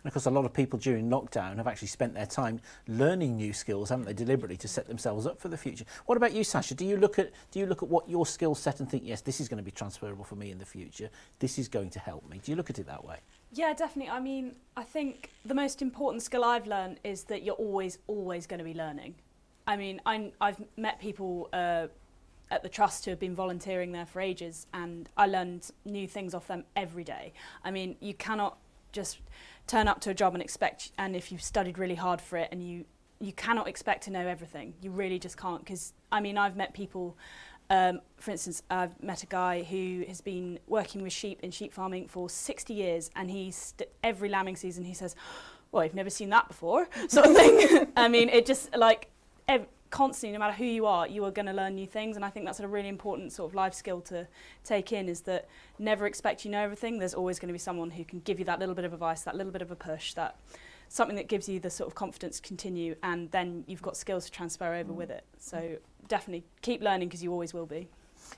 And of course, a lot of people during lockdown have actually spent their time learning new skills, haven't they, deliberately to set themselves up for the future. What about you, Sasha? Do you look at what your skill set and think, yes, this is going to be transferable for me in the future, this is going to help me? Do you look at it that way? Yeah, definitely. I mean, I think the most important skill I've learned is that you're always going to be learning. I mean, I've met people at the Trust who have been volunteering there for ages, and I learned new things off them every day. I mean, you cannot just turn up to a job and expect, and if you've studied really hard for it, and you cannot expect to know everything. You really just can't, because, I mean, I've met people, for instance, I've met a guy who has been working with sheep in sheep farming for 60 years, and every lambing season he says, well, I've never seen that before, sort of thing. I mean, it just, like, constantly, no matter who you are going to learn new things, and I think that's a really important sort of life skill to take in, is that never expect you know everything. There's always going to be someone who can give you that little bit of advice, that little bit of a push, that something that gives you the sort of confidence to continue, and then you've got skills to transfer over with it. So definitely keep learning, because you always will be.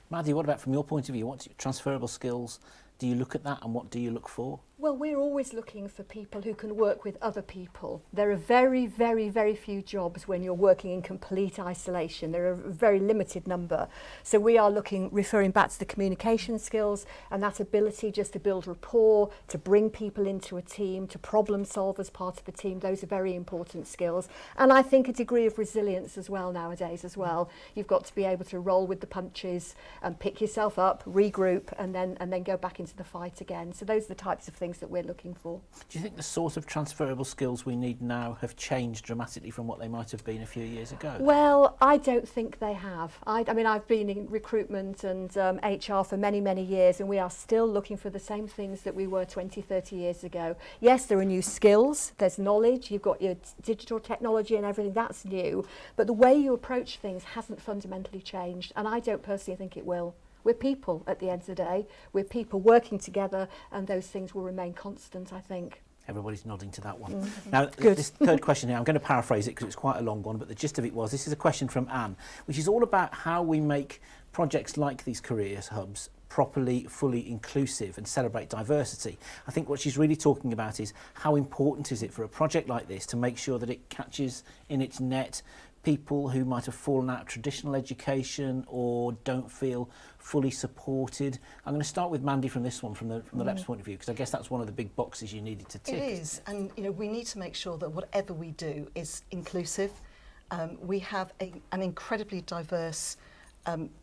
Maddie, what about from your point of view? What's transferable skills? Do you look at that, and what do you look for? Well, we're always looking for people who can work with other people. There are very, very, very few jobs when you're working in complete isolation. There are a very limited number. So we are referring back to the communication skills and that ability just to build rapport, to bring people into a team, to problem solve as part of a team. Those are very important skills. And I think a degree of resilience as well nowadays as well. You've got to be able to roll with the punches and pick yourself up, regroup, and then go back into the fight again. So those are the types of things things that we're looking for. Do you think the sort of transferable skills we need now have changed dramatically from what they might have been a few years ago? Well, I don't think they have. I mean, I've been in recruitment and HR for many, many years, and we are still looking for the same things that we were 20, 30 years ago. Yes, there are new skills, there's knowledge, you've got your digital technology and everything, that's new, but the way you approach things hasn't fundamentally changed, and I don't personally think it will. We're people at the end of the day. We're people working together, and those things will remain constant, I think. Everybody's nodding to that one. Now, this third question here, I'm going to paraphrase it because it's quite a long one, but the gist of it was, this is a question from Anne, which is all about how we make projects like these careers hubs properly, fully inclusive and celebrate diversity. I think what she's really talking about is how important is it for a project like this to make sure that it catches in its net people who might have fallen out of traditional education or don't feel fully supported. I'm going to start with Mandy from this one, from the LEP's point of view, because I guess that's one of the big boxes you needed to tick. It is, and we need to make sure that whatever we do is inclusive. We have an incredibly diverse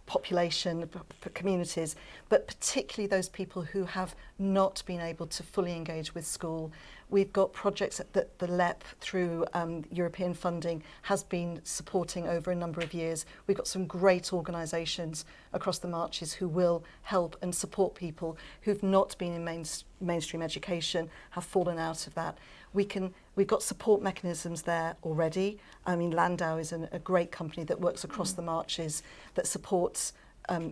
population, communities, but particularly those people who have not been able to fully engage with school. We've got projects that the LEP, through European funding, has been supporting over a number of years. We've got some great organisations across the Marches who will help and support people who've not been in mainstream education, have fallen out of that. We've got support mechanisms there already. I mean, Landau is a great company that works across the Marches that supports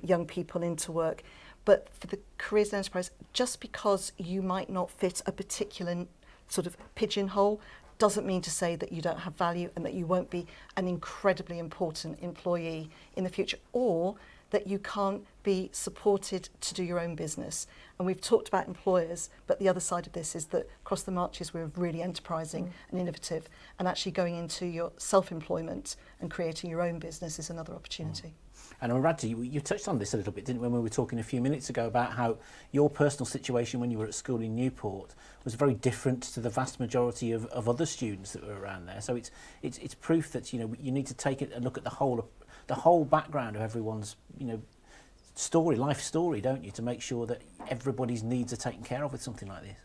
young people into work. But for the careers and enterprise, just because you might not fit a particular sort of pigeonhole doesn't mean to say that you don't have value and that you won't be an incredibly important employee in the future, or that you can't be supported to do your own business. And we've talked about employers, but the other side of this is that across the Marches we're really enterprising and innovative, and actually going into your self-employment and creating your own business is another opportunity. And Radji, you touched on this a little bit, didn't you, when we were talking a few minutes ago about how your personal situation when you were at school in Newport was very different to the vast majority of other students that were around there. So it's proof that you need to take it and look at the whole background of everyone's life story, don't you, to make sure that everybody's needs are taken care of with something like this.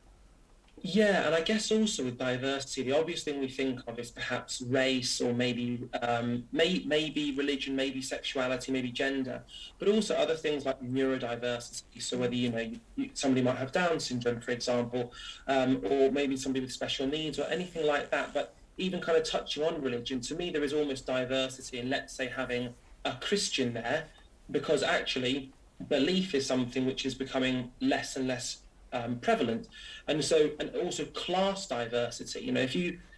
Yeah, and I guess also with diversity, the obvious thing we think of is perhaps race, or maybe maybe religion, maybe sexuality, maybe gender, but also other things like neurodiversity. So whether somebody might have Down syndrome, for example, or maybe somebody with special needs or anything like that. But even kind of touching on religion, to me there is almost diversity in, let's say, having a Christian there, because actually belief is something which is becoming less and less prevalent, and also class diversity.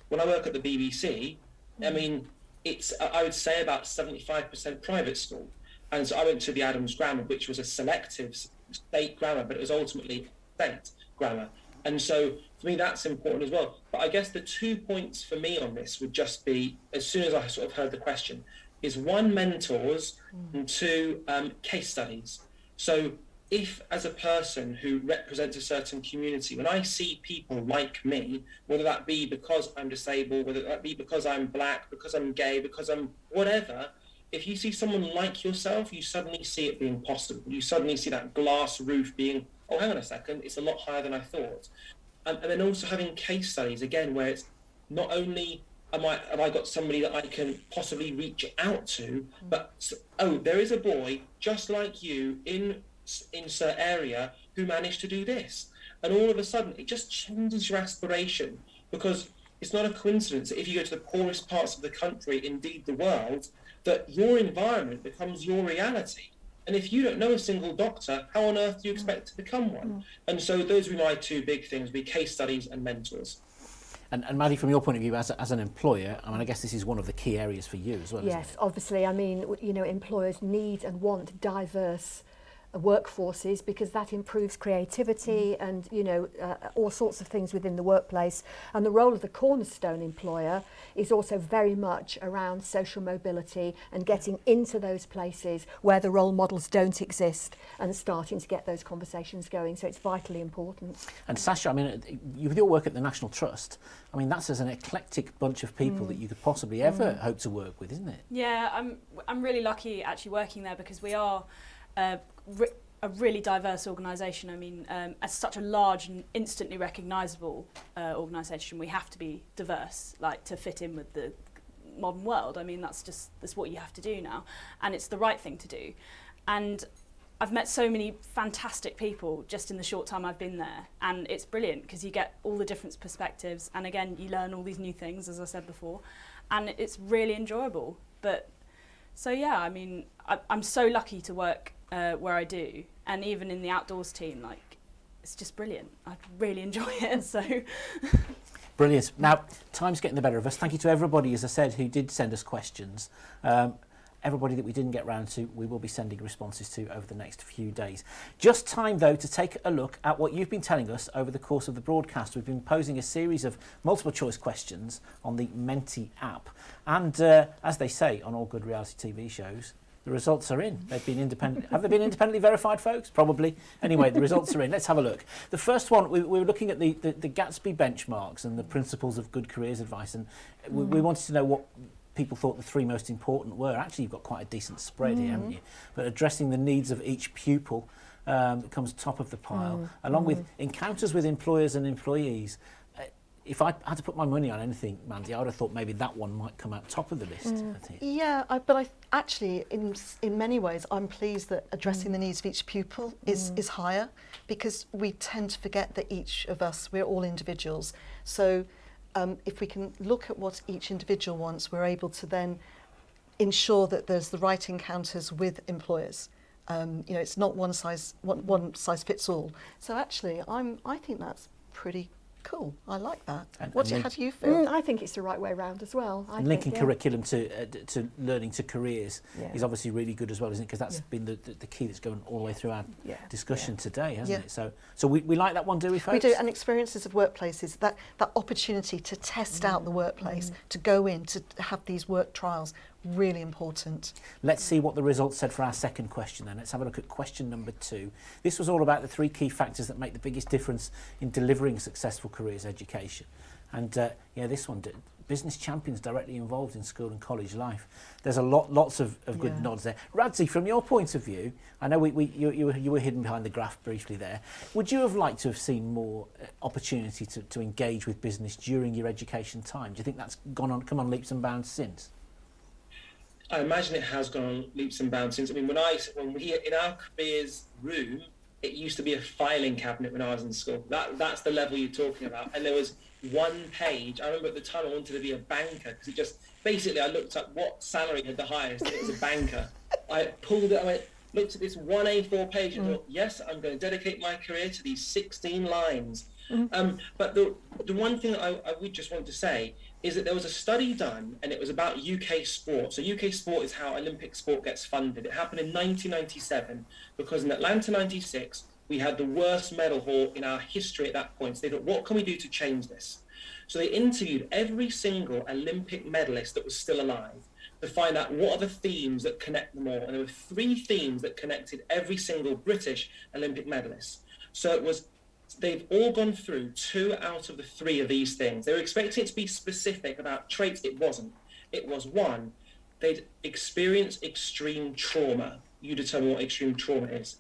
When I work at the BBC, I mean, I would say about 75% private school, and so I went to the Adams Grammar, which was a selective state grammar, but it was ultimately state grammar, and so for me that's important as well. But I guess the 2 points for me on this would just be, as soon as I sort of heard the question, is 1, mentors, and 2, case studies. So if, as a person who represents a certain community, when I see people like me, whether that be because I'm disabled, whether that be because I'm black, because I'm gay, because I'm whatever, if you see someone like yourself, you suddenly see it being possible. You suddenly see that glass roof being, oh, hang on a second, it's a lot higher than I thought. And then also having case studies, again, where it's not only have I got somebody that I can possibly reach out to, but, oh, there is a boy just like you in insert area who managed to do this, and all of a sudden it just changes your aspiration, because it's not a coincidence that if you go to the poorest parts of the country, indeed the world, that your environment becomes your reality. And if you don't know a single doctor, how on earth do you expect to become one? And so those would be my 2 big things, be case studies and mentors. And Maddie, from your point of view as an employer, I mean, I guess this is one of the key areas for you as well, isn't it? Yes, obviously. I mean, employers need and want diverse workforces, because that improves creativity and all sorts of things within the workplace. And the role of the Cornerstone employer is also very much around social mobility and getting into those places where the role models don't exist and starting to get those conversations going. So it's vitally important. And Sasha, I mean, with your work at the National Trust, I mean, that's as an eclectic bunch of people that you could possibly ever hope to work with, isn't it? Yeah, I'm really lucky actually working there, because we are a really diverse organisation. I mean, as such a large and instantly recognisable organisation, we have to be diverse, like to fit in with the modern world. I mean, that's what you have to do now, and it's the right thing to do. And I've met so many fantastic people just in the short time I've been there, and it's brilliant because you get all the different perspectives, and again, you learn all these new things, as I said before, and it's really enjoyable. But so yeah, I mean, I'm so lucky to work where I do, and even in the outdoors team, like, it's just brilliant. I really enjoy it. So brilliant. Now, time's getting the better of us. Thank you to everybody, as I said, who did send us questions. Everybody that we didn't get round to, we will be sending responses to over the next few days. Just time, though, to take a look at what you've been telling us over the course of the broadcast. We've been posing a series of multiple choice questions on the Menti app. And as they say on all good reality TV shows, the results are in. They've been independent. Have they been independently verified, folks? Probably. Anyway, the results are in. Let's have a look. The first one, we were looking at the Gatsby Benchmarks and the principles of good careers advice. And we wanted to know what people thought the three most important were. Actually, you've got quite a decent spread here, haven't you? But addressing the needs of each pupil comes top of the pile, along with encounters with employers and employees. If I had to put my money on anything, Mandy, I would have thought maybe that one might come out top of the list. I think. Yeah, but I actually, in many ways, I'm pleased that addressing the needs of each pupil is higher, because we tend to forget that each of us, we're all individuals. So if we can look at what each individual wants, we're able to then ensure that there's the right encounters with employers. You know, it's not one size fits all. So actually, I think that's pretty cool. I like that. How do you feel? I think it's the right way round as well. Linking curriculum to learning to careers is obviously really good as well, isn't it? Because that's been the key that's going all the way through our discussion today, hasn't it? So we like that one, do we, folks? We do. And experiences of workplaces, that opportunity to test out the workplace, to go in, to have these work trials, really important. Let's see what the results said for our second question then. Let's have a look at question number 2. This was all about the 3 key factors that make the biggest difference in delivering successful careers education. And this one, business champions directly involved in school and college life. There's lots of good nods there. Radzi, from your point of view, I know you were hidden behind the graph briefly there. Would you have liked to have seen more opportunity to engage with business during your education time? Do you think that's come on leaps and bounds since? I imagine it has gone on leaps and bounds since. I mean, when we in our careers room, it used to be a filing cabinet when I was in school. That's the level you're talking about. And there was one page. I remember at the time I wanted to be a banker, because it just basically I looked up what salary had the highest, and it was a banker. I pulled it. Looked at this one A4 page and thought, yes, I'm going to dedicate my career to these 16 lines. But the one thing I would just want to say is that there was a study done, and it was about UK sport. So UK sport is how Olympic sport gets funded. It happened in 1997, because in Atlanta 96, we had the worst medal haul in our history at that point. So they thought, what can we do to change this? So they interviewed every single Olympic medalist that was still alive to find out what are the themes that connect them all. And there were 3 themes that connected every single British Olympic medalist. So they've all gone through 2 out of the 3 of these things. They were expecting it to be specific about traits. It wasn't. It was 1, they'd experienced extreme trauma. You determine what extreme trauma is.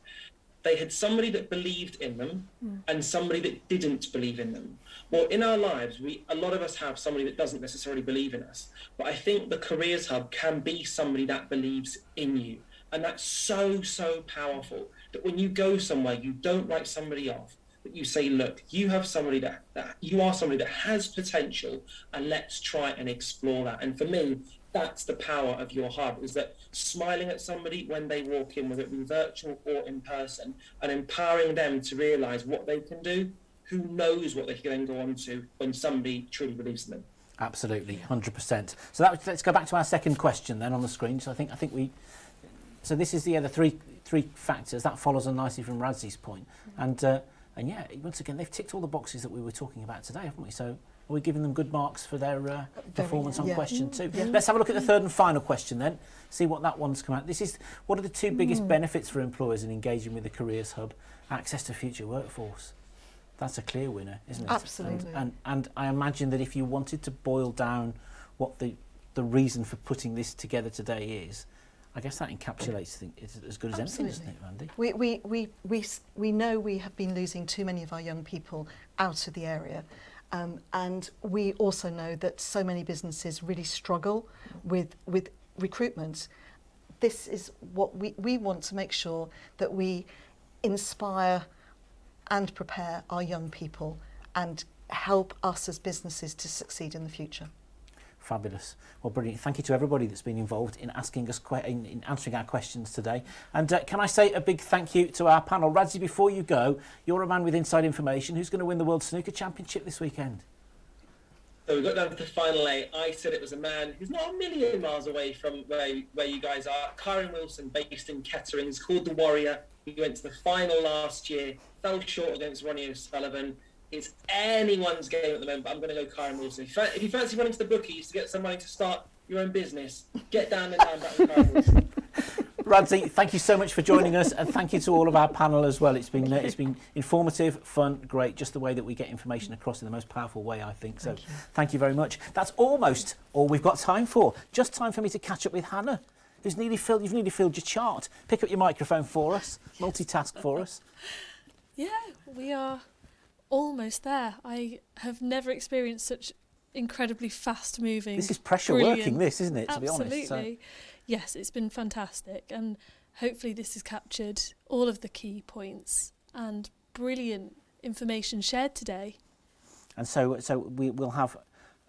They had somebody that believed in them and somebody that didn't believe in them. Well, in our lives, a lot of us have somebody that doesn't necessarily believe in us. But I think the Careers Hub can be somebody that believes in you. And that's so, so powerful, that when you go somewhere, you don't write somebody off. But you say, look, you have somebody that you are somebody that has potential, and let's try and explore that. And for me, that's the power of your hub, is that smiling at somebody when they walk in, whether it be virtual or in person, and empowering them to realise what they can do. Who knows what they can then go on to when somebody truly believes in them. Absolutely, 100%. So let's go back to our second question then on the screen. So I think so this is the other three factors. That follows on nicely from Radzi's point. And yeah, once again, they've ticked all the boxes that we were talking about today, haven't we? So are we giving them good marks for their performance on question 2? Yeah. Let's have a look at the third and final question then, see what that one's come out. This is, what are the 2 biggest benefits for employers in engaging with the Careers Hub? Access to future workforce. That's a clear winner, isn't it? Absolutely. And I imagine that if you wanted to boil down what the reason for putting this together today is, I guess that encapsulates, I think, it's as good as anything, isn't it, Mandy? We know we have been losing too many of our young people out of the area. And we also know that so many businesses really struggle with recruitment. This is what we want to make sure that we inspire and prepare our young people and help us as businesses to succeed in the future. Fabulous. Well, brilliant. Thank you to everybody that's been involved in asking us in answering our questions today. And can I say a big thank you to our panel. Radzi, before you go, you're a man with inside information. Who's going to win the World Snooker Championship this weekend? So we got down to the final 8. I said it was a man who's not a million miles away from where you guys are. Kyron Wilson, based in Kettering. He's called the Warrior. He went to the final last year, fell short against Ronnie O'Sullivan. It's anyone's game at the moment, but I'm going to go Kyron Wilson. If you fancy running to the bookies to get some money to start your own business, get down and down back with Kyron Wilson. Radzi, thank you so much for joining us, and thank you to all of our panel as well. It's been informative, fun, great, just the way that we get information across in the most powerful way, I think. So thank you very much. That's almost all we've got time for. Just time for me to catch up with Hannah, who's you've nearly filled your chart. Pick up your microphone for us, multitask for us. Yeah, we are almost there. I have never experienced such incredibly fast moving. This is pressure working, this, isn't it, to be honest? Absolutely. Yes, it's been fantastic, and hopefully this has captured all of the key points and brilliant information shared today. And so we will have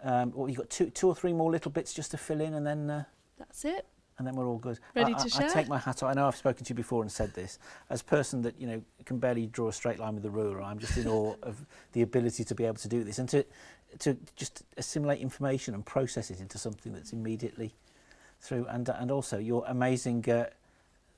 you've got two or three more little bits just to fill in, and then that's it. And then we're all good. Ready to share? I take my hat off. I know I've spoken to you before and said this. As a person that, can barely draw a straight line with the ruler, I'm just in awe of the ability to be able to do this and to just assimilate information and process it into something that's immediately through. And also your amazing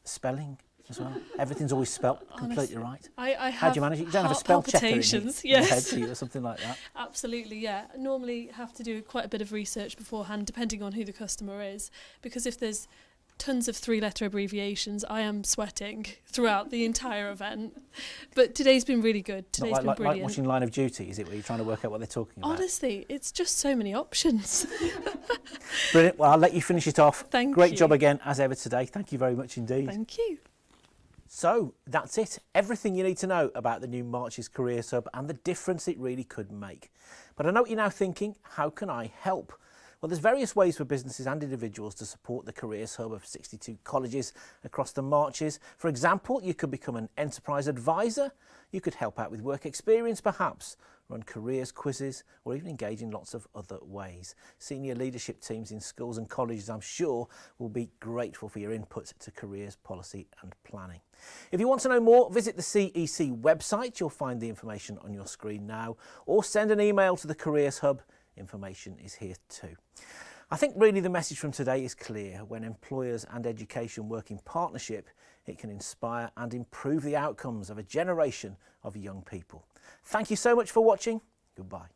spelling as well. Everything's always spelt completely right. How do you manage it? You don't have a spell checker in your head, do you, or something like that? Absolutely, yeah. I normally have to do quite a bit of research beforehand, depending on who the customer is, because if there's tons of 3-letter abbreviations, I am sweating throughout the entire event. But today's been really good. Today's been brilliant. Like watching Line of Duty, is it, where you're trying to work out what they're talking about? Honestly, it's just so many options. Brilliant. Well, I'll let you finish it off. Thank you. Great job again, as ever, today. Thank you very much indeed. Thank you. So that's it. Everything you need to know about the new Marches Careers Hub and the difference it really could make. But I know what you're now thinking, how can I help? Well, there's various ways for businesses and individuals to support the Careers Hub of 62 colleges across the Marches. For example, you could become an enterprise advisor. You could help out with work experience, perhaps, run careers quizzes, or even engage in lots of other ways. Senior leadership teams in schools and colleges, I'm sure, will be grateful for your input to careers policy and planning. If you want to know more, visit the CEC website. You'll find the information on your screen now, or send an email to the Careers Hub. Information is here too. I think really the message from today is clear. When employers and education work in partnership, it can inspire and improve the outcomes of a generation of young people. Thank you so much for watching. Goodbye.